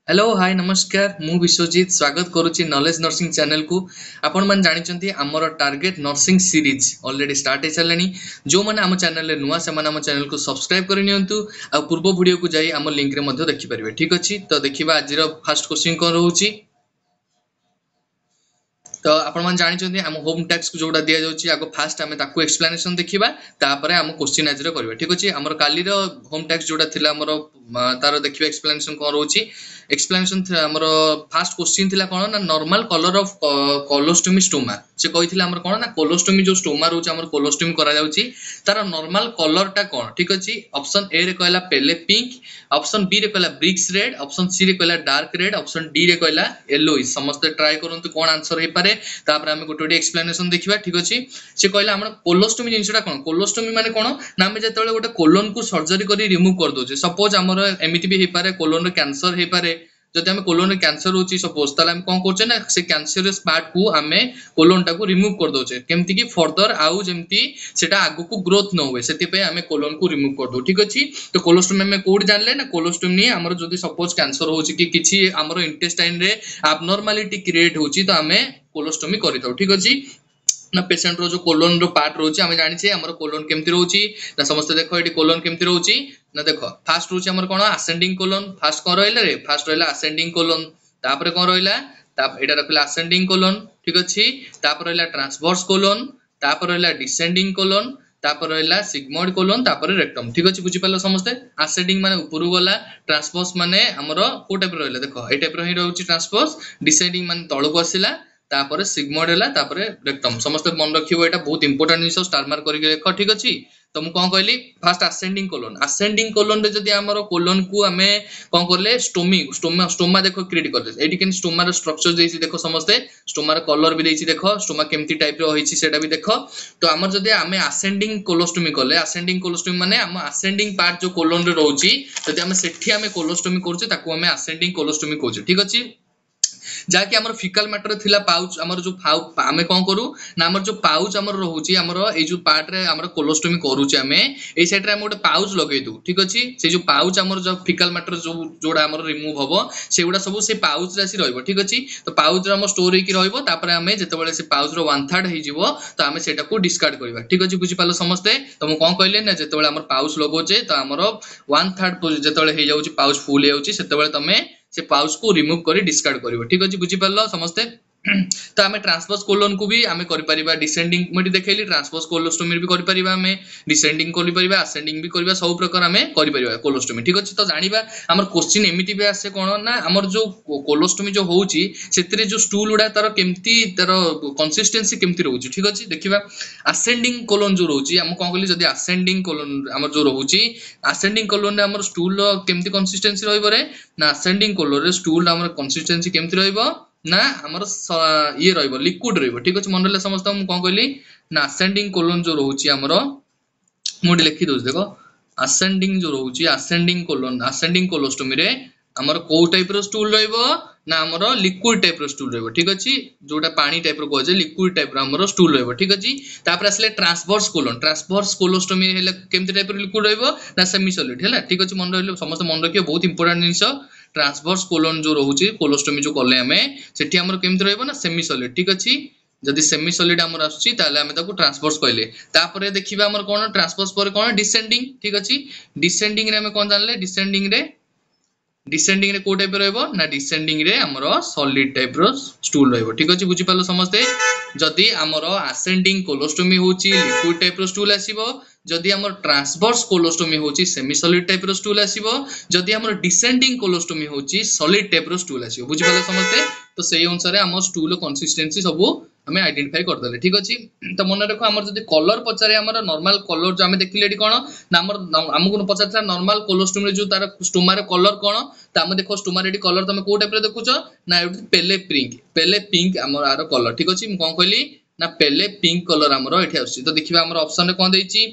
Hello hi नमस्कार मु विश्वजीत स्वागत करुच्ची नॉलेज नर्सिंग चैनल को आपण मन जानिचंती हमर target nursing series already start हे चलनी जो माने हम चैनल रे नुवा से माने हम चैनल को सब्सक्राइब करि नियंतु आ पूर्व वीडियो को जाई हम लिंक रे मध्ये देखि परिबे ठीक अछि तो देखिबा आज रो फर्स्ट क्वेश्चन कोन रहउची तो आपण मन जानिचंती हम होम टैक्स को जोडा दिया जाउची आगो फास्ट हमें ताको एक्सप्लेनेशन देखिबा तापरे हम क्वेश्चन आज रे करबे ठीक अछि हमर काली रो होम टैक्स जोडा थिला हमर तारो देखिबा एक्सप्लेनेशन कोन रहउची एक्सप्लेनेशन हमर फास्ट क्वेश्चन थिला कोन ना normal colour of colostomy stoma से कहिथिला हमर कोन ना कोलोस्टोमी जो स्टोमा रहउची हमर कोलोस्टोमी करा जाउची तार नॉर्मल कलर टा कोन ठीक अछि ऑप्शन ए रे कहला पेले पिंक ऑप्शन बी रे कहला ब्रिक्स रेड ऑप्शन सी रे कहला डार्क रेड ऑप्शन डी रे कहला येलोइश समस्त ट्राई करंतु कोन आंसर हे पारे तापर हम गोटे गोटे एक्सप्लेनेशन देखिबा ठीक अछि से कहला हमर कोलोस्टोमी जिंसटा कोन कोलोस्टोमी माने कोन ना हम जेतेबेले गोटे कोलोन को सर्जरी करी रिमूव कर दोचे सपोज हमर एमिति भी हे पारे कोलोन रे कैंसर हे पारे जदि हम कोलोन रे कैंसर होची सपोज ताले हम कोन करचे ना से कैंसरस पार्ट को हमें कोलोन टा को रिमूव कर दोचे केमति की फर्दर आउ जेमति सेटा आगु को ग्रोथ न होवे सेति पे हमें कोलोन को रिमूव कर दो ठीक अछि तो कोलोस्टोमी में कोड जानले ना कोलोस्टोमी हमर जदि सपोज कैंसर होची कि किछि हमर इंटेस्टाइन रे एब्नॉर्मलिटी क्रिएट होची तो हमें कोलोस्टोमी करिताउ ठीक अछि ना पेशेंट रो जो कोलोन रो पार्ट रोची हमें जानि छे हमर कोलोन केमति रोची ना समस्त देखो एटी कोलोन केमति रोची ना देखो फास्ट रोची हमर कोन असेंडिंग कोलोन फास्ट कोन रहइला रे फास्ट रहइला असेंडिंग कोलोन तापरे कोन रहइला ताप एटा रखला असेंडिंग कोलोन ठीक अछि तापर रहइला ट्रांसवर्स कोलोन तापर रहइला डिसेंडिंग कोलोन तापर रहइला सिग्मोइड कोलोन तापर रेक्टम ठीक अछि बुझि पालो समस्त असेंडिंग माने ऊपरु गला ट्रांसवर्स माने हमर को टाइप रहइला देखो ए टाइप रहि रहउची ट्रांसवर्स डिसेंडिंग माने तळको आसिला तापरे सिग्मोइड हला तापरे रेक्टम समस्त मन रखिबो एटा बहुत इंपोर्टेंट निसो स्टार मार्क करि रेख ठीक अछि तो मु कोन कहली फर्स्ट असेंडिंग कोलोन रे जदि हमर कोलोन को हमें कोन करले स्टोमा देखो क्रिएट करले एटी केन स्टोमा रो स्ट्रक्चर देछि देखो समस्त स्टोमा रो कलर भी देछि देखो स्टोमा केमति टाइप रो होइछि सेटा भी देखो तो हमर जदि हमें असेंडिंग कोलोस्टोमी करले असेंडिंग कोलोस्टोमी माने हम असेंडिंग पार्ट जो कोलोन रे रहउछि जदि हमें सेठी हमें कोलोस्टोमी करछे ताको हमें असेंडिंग कोलोस्टोमी कहउछे ठीक अछि जाके हमर फिकल मैटर थिला पाउच हमर जो हमें कोन करू ना हमर जो पाउच हमर रहउची हमर ए जो पार्ट रे हमर कोलोस्टोमी करूची हमें ए साइड रे हम गोटे पाउच लगै दू ठीक अछि से जो पाउच हमर जो फिकल मैटर जो जोडा हमर रिमूव हबो सेउडा सब से पाउच रे आसी रहइबो ठीक अछि तो पाउच रे हम स्टोर हेकी रहइबो तापर हमें जेतेबेले से पाउच रो 1/3 हे जिवो तो हमें सेटा को डिस्कार्ड करबा ठीक अछि बुझि पालो समस्ते तो हम कोन कहले ना जेतेबेले हमर पाउच लगोचे तो हमर 1/3 जेतेबेले हे जाउची पाउच फुल हे जाउची सेतेबेले तमे से पाउच को रिमूव करी डिस्कार्ड करिवो ठीक अछि बुझि पालो समस्ते तो हमें ट्रांसवर्स कोलोन को भी हमें करि परिबा डिसेंडिंग मटी देखैली ट्रांसवर्स कोलोस्टोमी भी करि परिबा हमें डिसेंडिंग करि परिबा असेंडिंग भी करिबा सब प्रकार हमें करि परिबा कोलोस्टोमी ठीक अछि तो जानिबा हमर क्वेश्चन एमिति भी आसे कोन ना हमर जो कोलोस्टोमी जो होउची सेतरे जो स्टूल उडा तार केमती तार कंसिस्टेंसी केमती रहउची ठीक अछि देखिबा असेंडिंग कोलोन जो रहउची हम कोन कहली जदी असेंडिंग कोलोन हमर जो रहउची असेंडिंग कोलोन रे हमर स्टूल केमती कंसिस्टेंसी रहइबो रे ना असेंडिंग कोलोन रे स्टूल हमर कंसिस्टेंसी केमती रहइबो ना हमर ये रहइबो लिक्विड रहइबो ठीक अछि मन रे समस्त हम कोन कहली ना असेंडिंग कोलोन जो रहउची हमर मोडी लिखि दोस देखो असेंडिंग जो रहउची असेंडिंग कोलोस्टोमी रे हमर को टाइप रो स्टूल रहइबो ना हमर लिक्विड टाइप रो स्टूल रहइबो ठीक अछि जोटा पानी टाइप रो कहजे लिक्विड टाइप रो हमर स्टूल रहइबो ठीक अछि तापर असले ट्रांसवर्स कोलोस्टोमी हेले केमति टाइप रो लिक्विड रहइबो ना सेमी सॉलिड हेला ठीक अछि मन रहइलो समस्त मन रखियो बहुत इंपोर्टेंट जिंस ट्रांसवर्स कोलोन जो रहउची कोलोस्टोमी जो करले हमें सेठी हमर केमति रहइबो ना सेमी सॉलिड ठीक अछि जदि सेमी सॉलिड हमर आछी ताले हमें ताको ट्रांसवर्स कहले तापरे देखिबा हमर कोन ट्रांसवर्स पर कोन डिसेंडिंग ठीक अछि डिसेंडिंग रे हमें कोन जानले डिसेंडिंग रे को टाइप रहइबो ना डिसेंडिंग रे हमर सॉलिड टाइप रो स्टूल रहइबो ठीक अछि बुझि पालो समस्ते जदि हमर असेंडिंग कोलोस्टोमी होची लिक्विड टाइप रो स्टूल आसीबो जदि हमर ट्रांसवर्स कोलोस्टोमी होची सेमी सॉलिड टाइप रो स्टूल आसीबो जदि हमर डिसेंडिंग कोलोस्टोमी होची सॉलिड टाइप रो स्टूल आसीबो बुझि पालो समस्ते तो सेही अनुसार हमर स्टूल कंसिस्टेंसी सब हमें आइडेंटिफाई कर देले ठीक अछि तो मन रखो हमर जदि कलर पचारे हमर नॉर्मल कलर जो हमें देखिले एडी कोन ना हमर हमकु पचारला नॉर्मल कोलोस्टोमी जो तार स्टोमा रे कलर कोन त हम देखो स्टोमा रे कलर तमे को टाइप रे देखुचो ना एडी पेले पिंक हमर आरो कलर ठीक अछि म कोन कहली ना पेले पिंक कलर हमर एठी आछि तो देखिबा हमर ऑप्शन रे कोन देइची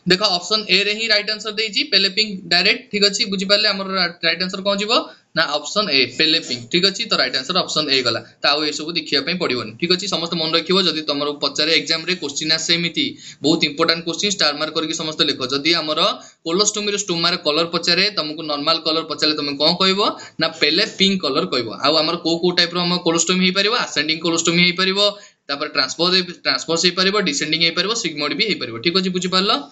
देखो ऑप्शन ए रे ही राइट आंसर देइची पेले पिंक डायरेक्ट ठीक अछि बुझि पाले हमर राइट आंसर कोन जीवो ना ऑप्शन ए पेले पिंक ठीक अछि तो राइट आंसर ऑप्शन ए गला ताऊ ए सब देखिया पई पड़िबोनी ठीक अछि समस्त मन रखिबो जदी तमरो पचारे एग्जाम रे क्वेश्चन आसे एमिति बहुत इंपोर्टेंट क्वेश्चन स्टार मार्क करके समस्त लिखो जदी हमरो कोलोस्टोमी रे स्टोमा रे कलर पचारे तुमको नॉर्मल कलर पचारे तुम कोन कहबो ना पेले पिंक कलर कहबो आ हमर को टाइप रो हम कोलोस्टोमी हे परिबो असेंडिंग कोलोस्टोमी हे परिबो तापर ट्रांसपोज हे परिबो डिसेंडिंग हे परिबो सिग्मोइड भी हे परिबो ठीक अछि बुझि पारलो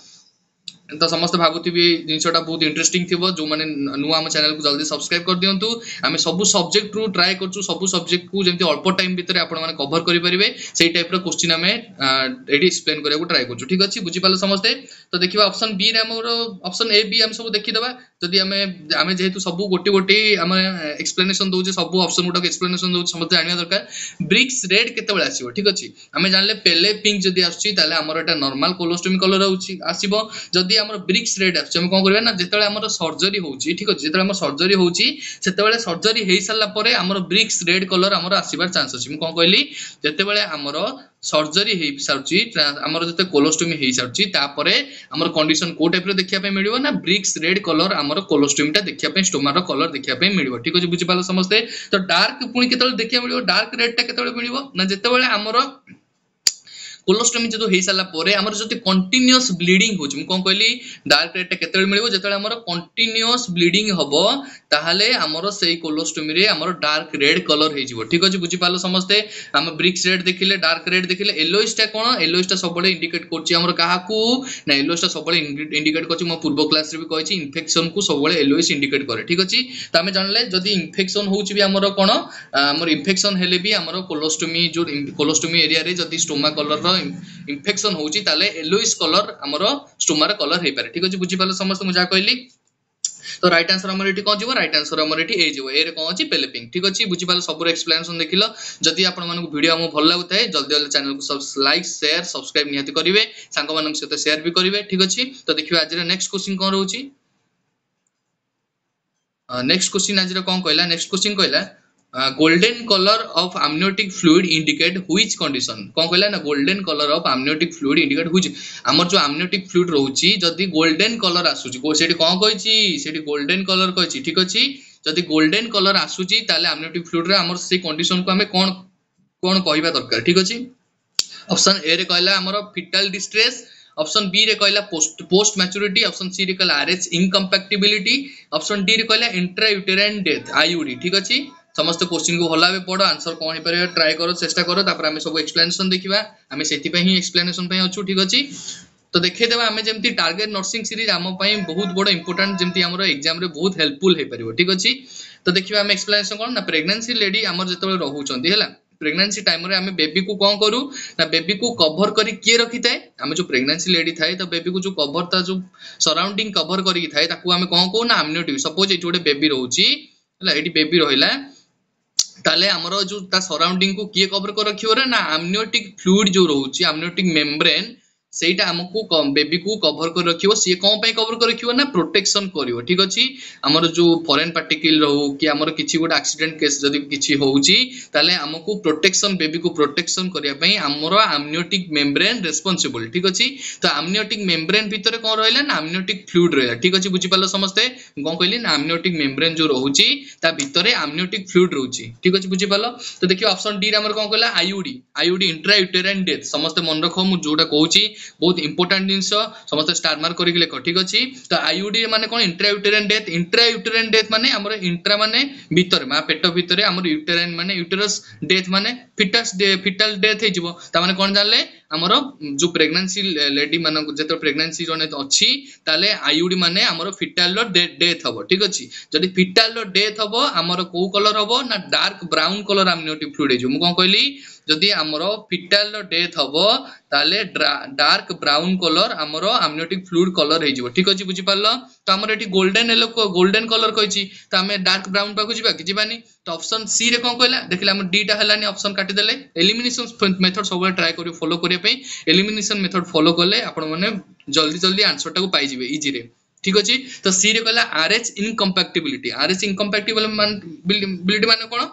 तो समस्त भागुथिबे जिनसटा बहुत इंटरेस्टिंग थिबो जो माने नुवा हम चैनल को जल्दी सब्सक्राइब कर दियंतु आमे सब सब्जेक्ट रु ट्राई करछु सब सब्जेक्ट को जेंति अल्प टाइम भीतर आपण माने कवर करि परिबे सेही टाइप रो क्वेश्चन हमें एडी एक्सप्लेन करिया को ट्राई करछु ठीक अछि बुझि पालो समस्ते तो देखिबा ऑप्शन बी रे हमरो ऑप्शन ए बी हम सब देखि देबा जदि हमें जेहेतु सब गोटी गोटी हम एक्सप्लेनेशन दोजे सब ऑप्शन गुटा एक्सप्लेनेशन दोजे समस्त जानिया दरकार ब्रिक्स रेड केते बेला आसीबो ठीक अछि हमें जानले पेले पिंक जदि आछि ताले हमर एटा नॉर्मल कोलोस्टोमी कलर होछि आसीबो जदि हमर ब्रिक्स रेड आछि हम कोन करबा ना जेतेले हमर सर्जरी होछि ठीक अछि जेतेले हमर सर्जरी होछि सेतेबेले सर्जरी हेइ साला परे हमर ब्रिक्स रेड कलर हमर आसीबार चांस अछि हम कोन कहली जेतेबेले हमर सर्जरी हेइ सारछि हमर जते कोलोस्टोमी हेइ सारछि तापरे हमर कंडीशन को टाइप रे देखिया पे मिलिबो ना ब्रिक्स रेड कलर हमर कोलोस्टोमी टा देखिया पे स्टोमा रो कलर देखिया पे मिलिबो ठीक अछि बुझि पालो समस्ते तो डार्क पुनी केतेले देखिया मिलिबो डार्क रेड टा केतेले मिलिबो ना जेतेबेले हमर कोलोस्टोमी जदि हेइ साला परे हमर जति कंटीन्यूअस ब्लीडिंग होछि म कोन कहली डार्क रेड टा केतेले मिलिबो जेतेले हमर कंटीन्यूअस ब्लीडिंग हबो ताहाले हमर सेही कोलोस्टोमी रे हमर डार्क रेड कलर हेइ जिवो ठीक अछि बुझि पालो समस्ते हम ब्रिक्स रेड देखिले डार्क रेड देखिले येलोइश टा कोन येलोइश टा सबले इंडिकेट करछि हमर काहाकू ना येलोइश टा सबले इंडिकेट करछि म पूर्व क्लास रे भी कहिछि इन्फेक्शन को सबले येलोइश इंडिकेट करे ठीक अछि त हमें जानले जदि इन्फेक्शन होछि भी हमर कोन हमर इन्फेक्शन हेले भी हमर कोलोस्टोमी जो कोलोस्टोमी एरिया रे जदि स्टोमा कलर इन्फेक्शन होची ताले येलोइश कलर हमरो स्टोमार कलर हे पारे ठीक अछि बुझि पालो समस्त मु जा कहली तो राइट आंसर हमर एठी कोन जिवो राइट आंसर हमर एठी ए जिवो ए रे कोन अछि पेले पिंक ठीक अछि बुझि पालो सब एक्सप्लेनेशन देखिलो जदि आपण मानको वीडियो हम भल लागुताय जल्दी जल्दी चैनल को सब लाइक शेयर सब्सक्राइब नियति करिवे सांग मानक सहित शेयर भी करिवे ठीक अछि तो देखिबा आज रे नेक्स्ट क्वेश्चन कोन रहउची नेक्स्ट क्वेश्चन आज रे कोन कहला नेक्स्ट क्वेश्चन कहला golden color of amniotic fluid indicate which condition कोन कहला ना golden color of amniotic fluid indicate which हमर जो amniotic fluid रहउची जदी golden color आसुची को सेठी कोन कहैची सेठी golden color कहैची ठीक अछि जदी golden color आसुची ताले amniotic fluid रे हमर से कंडीशन को हमें कोन कोन कहबा दरकार ठीक अछि ऑप्शन ए रे कहला हमर fetal distress ऑप्शन बी रे कहला पोस्ट मैच्योरिटी ऑप्शन सी रे कहला RH incompatibility ऑप्शन डी रे कहला इंट्रायूटेराइन डेथ IUD ठीक अछि समस्त क्वेश्चन को भला पढ़ो आंसर कोन हे परिबा ट्राई करो चेष्टा करो तापर हमें सब एक्सप्लेनेशन देखिबा हमें सेति पे ही एक्सप्लेनेशन पे अछु ठीक अछि तो देखे देबा हमें जेमती टारगेट नर्सिंग सीरीज हम पई बहुत बड़ इंपोर्टेंट जेमती हमरो एग्जाम रे बहुत हेल्पफुल हे परिबो ठीक अछि तो देखिबा हमें एक्सप्लेनेशन कोन ना प्रेगनेंसी लेडी हमर जतबे रहउचंदी हला प्रेगनेंसी टाइम रे हमें बेबी को कोन करू ना बेबी को कवर करी के रखी थाए हमें जो प्रेगनेंसी लेडी थाए तो बेबी को जो कवर ता जो सराउंडिंग कवर करी थाए ताकू हमें कोन को ना amniotic सपोज एठी गोटे बेबी रहउची हला एठी बेबी रहिला ताले हमरो जो ता सराउंडिंग को किए कवर कर रखियो रे ना amniotic fluid जो रहउची amniotic membrane सेटा हमको बेबी को कवर कर रखियो से कोन पे कवर कर रखियो ना प्रोटेक्शन करियो ठीक अछि हमर जो फॉरेन पार्टिकल रहू कि हमर किछि गोट एक्सीडेंट केस जदी किछि होउची ताले हमको प्रोटेक्शन बेबी को प्रोटेक्शन करिया पई हमर amniotic membrane रिस्पांसिबल ठीक अछि तो amniotic membrane भीतर कोन रहइला ना amniotic fluid रहइला ठीक अछि बुझि पालो समस्ते कोन कहली ना amniotic membrane जो रहउची ता भीतर amniotic fluid रहउची ठीक अछि बुझि पालो तो देखियो ऑप्शन डी रे हमर कोन कहला IUD इंट्रायूटेराइन डेथ समस्त मन रखो मु जोटा कहउची बहुत इंपोर्टेंट जिंस समस्त स्टार मार्क करिक लेखो ठीक अछि तो IUD माने कोन इंट्रायूटेराइन डेथ माने हमर इंट्रा माने भीतर मा पेट भीतर हमर यूटेराइन माने यूटेरस डेथ माने फिटल डेथ हे जिवो ता माने कोन जानले हमर जो प्रेगनेंसी लेडी माने जेतो प्रेगनेंसी जने अछि ताले IUD माने हमर फिटल डेथ हबो ठीक अछि जदी फिटल डेथ हबो हमर को कलर हबो ना dark brown colour amniotic fluid हे जो मु कोन कहली जदी हमर फिटल डेथ हबो ताले डार्क ब्राउन कलर हमर amniotic fluid कलर हे जिवो ठीक अछि बुझि पारलो तो हमर एठी गोल्डन कलर कहिछि त हमें डार्क ब्राउन पाकु जिबा कि जिबानी तो ऑप्शन सी रे कोन कहला देखला हम डी टा हलानी ऑप्शन काटि देले एलिमिनेशन मेथड सब ट्राई करियो फॉलो करिया पे एलिमिनेशन मेथड फॉलो करले आपण माने जल्दी जल्दी आंसर टा को पाई जिवे इजी रे ठीक अछि तो सी रे कहला RH incompatibility माने कोन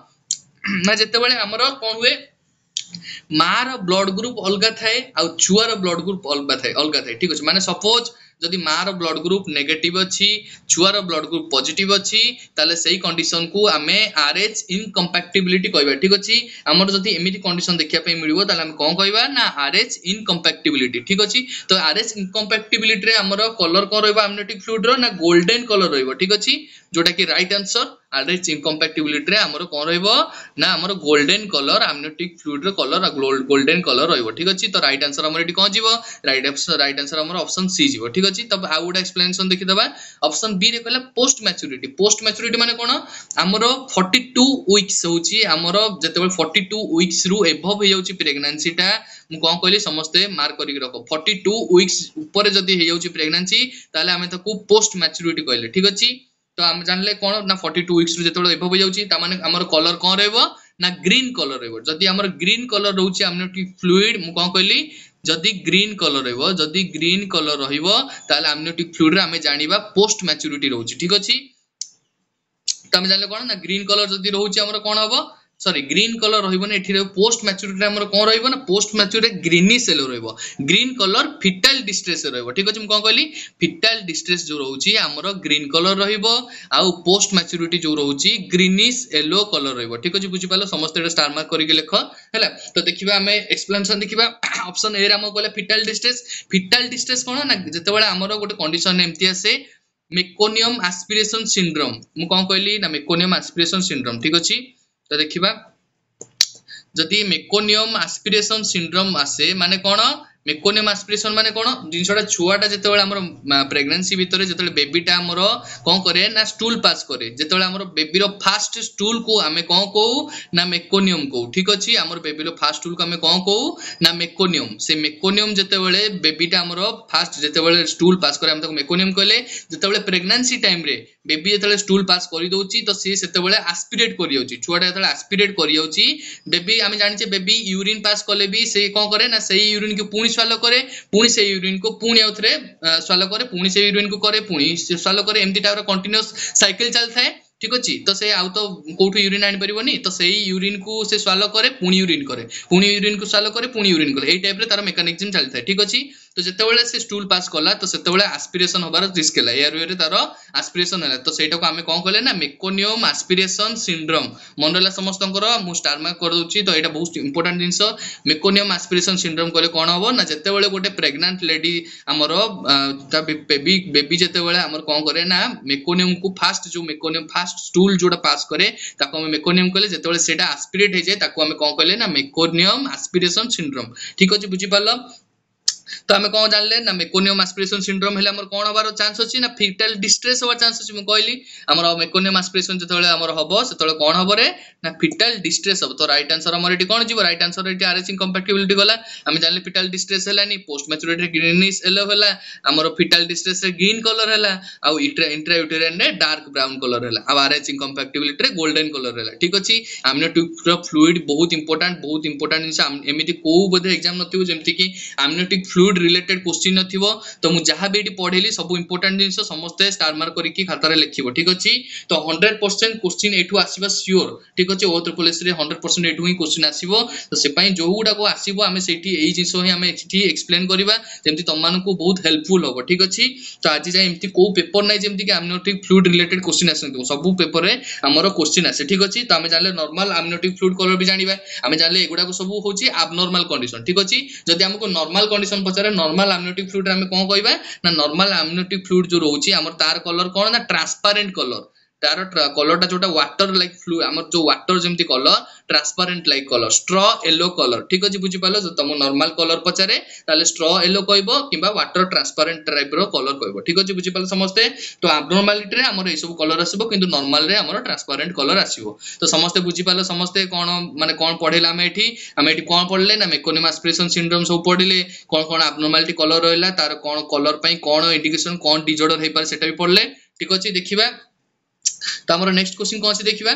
ना जते बेले हमर कोन हुए मार ब्लड ग्रुप अलगा थाए आ छुआर ब्लड ग्रुप अलगा थाए ठीक अछि माने सपोज जदि मार ब्लड ग्रुप नेगेटिव अच्छी छुआर ब्लड ग्रुप पॉजिटिव अच्छी ताले सही कंडीशन को आमे RH इनकम्पैटिबिलिटी कहबा ठीक अछि हमर जदि एमिति कंडीशन देखिया पे मिलिबो ताले हम कोन कहबा ना RH इनकम्पैटिबिलिटी ठीक अछि तो RH इनकम्पैटिबिलिटी रे हमर कलर कोन रहबा amniotic fluid रो ना गोल्डन कलर रहबो ठीक अछि जोटा कि राइट आंसर RH इनकम्पैटिबिलिटी रे हमर कोन रहबो ना हमर गोल्डन कलर amniotic fluid रो कलर गोल्डन कलर रहबो ठीक अछि तो राइट आंसर हमर एटी कोन जीवो राइट आंसर हमर ऑप्शन सी जीवो ठीक अछि तब आ गुडा एक्सप्लेनेशन देखि दबा ऑप्शन बी रे कहला पोस्ट मैच्योरिटी माने कोन हमर 42 वीक्स होची हमर जतेबे 42 वीक्स रु एबव हे जाउची प्रेगनेंसी टा मु कोन कहली समस्त मार्क करि रखो 42 वीक्स ऊपर जदी हे जाउची प्रेगनेंसी ताले हमें ताकू पोस्ट मैच्योरिटी कहले ठीक अछि तो हम जानले कोन ना 42 वीक्स रु जतेबे एबव हे जाउची ता माने हमर कलर कोन रहबो ना ग्रीन कलर रहबो जदी हमर ग्रीन कलर रहउची amniotic fluid मु कोन कहली जदी ग्रीन कलर रहइबो ताले amniotic fluid रे हमें जानिबा पोस्ट मैच्योरिटी रहउची ठीक अछि त हम जानले कोन ना ग्रीन कलर जदी रहउची हमर कोन हबो सॉरी ग्रीन कलर रहिबो ने एठी रे पोस्ट मैच्योरिटी हमर कोन रहिबो ना पोस्ट मैच्योरिटी ग्रीनिश येलो रहिबो ग्रीन कलर फिटल डिस्ट्रेस रहिबो ठीक अछि म कोन कहली फिटल डिस्ट्रेस जो रहउची हमर ग्रीन कलर रहिबो आ पोस्ट मैच्योरिटी जो रहउची ग्रीनिश येलो कलर रहिबो ठीक अछि बुझि पालो समस्त एटा स्टार मार्क करि के लेखो हैला तो देखिबा हमें एक्सप्लेनेशन देखिबा ऑप्शन ए रे हम कहले फिटल डिस्ट्रेस कोन ना जतेबेला हमर गोटे कंडीशन एम्ति आसे मेकोनियम एस्पिरेशन सिंड्रोम मु कोन कहली ना मेकोनियम एस्पिरेशन सिंड्रोम ठीक अछि तो देखिबा जदि मेकोनियम एस्पिरेशन सिंड्रोम आसे माने कोन मेकोनियम एस्पिरेशन माने कोन जिनसटा छुआटा जतेबेला हमर प्रेगनेंसी भितरे जतेबेला बेबीटा हमर कोन करे ना स्टूल पास करे जतेबेला हमर बेबी रो फास्ट स्टूल को हमें कोन कहू ना मेकोनियम को ठीक अछि हमर बेबी रो फास्ट स्टूल को हमें कोन कहू ना मेकोनियम से मेकोनियम जतेबेले बेबीटा हमर फास्ट जतेबेले स्टूल पास करे हम ताको मेकोनियम कहले जतेबेले प्रेगनेंसी टाइम रे बेबी जतेबेले स्टूल पास करि दोची तो से सेतेबेले एस्पिरेट करि जाउची छुआटा जतेबेले एस्पिरेट करि जाउची बेबी हमें जानि छे बेबी यूरिन पास करले भी से कोन करे ना सही यूरिन को पुणी स्वालो करे पुणी से यूरिन को पुणी आउथरे स्वालो करे पुणी से यूरिन को करे पुणी स्वालो करे एम्ति टाइप रो कंटीन्यूअस साइकिल चलथाय ठीक अछि तो से आउ तो कोठु यूरिन आनि परिबोनी तो सेही यूरिन को से स्वालो करे पुणी यूरिन को स्वालो करे पुणी यूरिन करे एई टाइप रे तार मेकानिज्म चलथाय ठीक अछि तो जतेबेले से स्टूल पास कला तो सेतेबेले एस्पिरेशन होबार रिस्क हैला एयर वे रे तार एस्पिरेशन हैला तो सेटा को हमें कोन कहले ना मेकोनियम एस्पिरेशन सिंड्रोम मनला समस्तंकर मु स्टार मार्क कर दोची तो एटा बहुत इंपोर्टेंट जिंस मेकोनियम एस्पिरेशन सिंड्रोम कहले कोन होबो ना जतेबेले गोटे प्रेग्नेंट लेडी हमर ता बेबी जतेबेले हमर कोन करे ना मेकोनियम को फास्ट जो मेकोनियम फास्ट स्टूल जोटा पास करे ताको हम मेकोनियम कहले जतेबेले सेटा एस्पिरेट हे जाय ताको हम कोन कहले ना मेकोनियम एस्पिरेशन सिंड्रोम ठीक अछि बुझि पालो तो हमें कौन जानले ना मेकोनियम एस्पिरेशन सिंड्रोम हेले हमर कोन होबार चांस अछि ना फिटल डिस्ट्रेस होबार चांस अछि म कहली हमर मेकोनियम एस्पिरेशन जतेबेले हमर होबो सेतेबेले कोन होबो रे ना फिटल डिस्ट्रेस होबो तो राइट आंसर हमर एटी कोन जीवो right answer eighty RH incompatibility गला हमें जानले फिटल डिस्ट्रेस हेलानी पोस्ट मैच्योरिटी रे ग्रीनिश येलो होला हमर फिटल डिस्ट्रेस रे ग्रीन कलर होला आ इंट्रायूटेरिन रे डार्क ब्राउन कलर होला आ RH इनकम्पैटिबिलिटी रे गोल्डन कलर होला ठीक अछि amniotic फ्लूइड बहुत इंपोर्टेंट जिंस एमिति को बोधे एग्जाम नथिबो जेमति कि amniotic फ्लूइड रिलेटेड क्वेश्चन नथिबो तो मु जहां बेटी पढेली सब इंपोर्टेंट जिंस समस्त स्टार मार्क करिकि खाता रे लिखिबो ठीक अछि तो 100% क्वेश्चन एठु आसीबा श्योर ठीक अछि ओ ट्रिपल एस रे 100% एठु ही क्वेश्चन आसीबो तो से पई जो गुडा को आसीबो हमें सेठी एई जिंस ही हमें एठी एक्सप्लेन करिबा जेमति तममान को बहुत हेल्पफुल होबो ठीक अछि तो आज जाय एमति को पेपर नै जेमति कि amniotic फ्लूइड रिलेटेड क्वेश्चन आसनतो सब पेपर रे हमरो क्वेश्चन आसे ठीक अछि तो हमें जानले नॉर्मल amniotic फ्लूइड कलर भी जानिबा हमें जानले एगुडा को सब होची abnormal कंडीशन ठीक अछि जदि हमको नॉर्मल कंडीशन पचारे नॉर्मल amniotic फ्लूइड हमें कोन कहबा ना नॉर्मल amniotic फ्लूइड जो रहउची हमर तार कलर कोन ना ट्रांसपेरेंट कलर तार कलर टा जोटा वाटर लाइक फ्लूइड हमर जो वाटर जेमति colour transparent like colour straw yellow colour ठीक अछि बुझि पालो जो तम नॉर्मल कलर पचारे ताले स्ट्रॉ येलो कहबो किबा वाटर ट्रांसपेरेंट टाइप रो कलर कहबो ठीक अछि बुझि पालो समस्ते तो एब्नॉर्मलिटी रे हमर ए सब कलर आसीबो किंतु नॉर्मल रे हमर ट्रांसपेरेंट कलर आसीबो तो समस्ते बुझि पालो समस्ते कोन माने कोन पढेला हम एठी कोन पढले ना मेकोनियम एस्पिरेशन सिंड्रोम सब पढिले कोन एब्नॉर्मलिटी कलर रहला तार कोन कलर पई कोन इंडिकेशन कोन डिसऑर्डर हे पारे सेटा भी पढले ठीक अछि देखिबा तो हमर नेक्स्ट क्वेश्चन कोन अछि देखिबा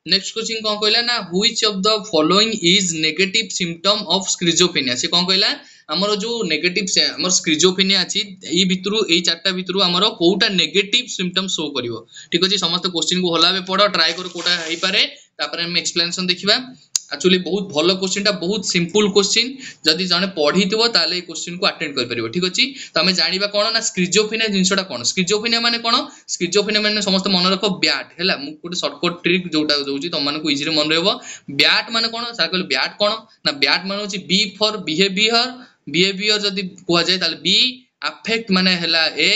नेक्स्ट क्वेश्चन कोन कहला ना which of the following is negative symptom of schizophrenia से कोन कहला हमर जो नेगेटिव हमर स्किजोफ्रेनिया अछि ई भितरु ए चारटा भितरु हमर कोउटा नेगेटिव सिम्पटम शो करिवो ठीक अछि समस्त क्वेश्चन को हलाबे पढो ट्राई करो कोटा हे पारे तापर हम एक्सप्लेनेशन देखिबा एक्चुअली बहुत भल क्वेश्चन बहुत सिंपल क्वेश्चन जदि जने पढ़ी ताले क्वेश्चन को अटेंड कर परिबो ठीक अछि तो हमें जानिबा कोन ना स्किजोफ्रेनिया जिंसटा कोन स्किजोफ्रेनिया माने कोन स्किजोफ्रेनिया माने समस्त मन रखो ब्याट हैला मु कोटे शॉर्टकट ट्रिक जोटा दोउची तुम मानको इजीली मन रहबो ब्याट माने कोन सर कहले ब्याट कोन ना ब्याट माने होची बी फॉर बिहेवियर बिहेवियर जदि कोआ जाय ताले बी अफेक्ट माने हैला ए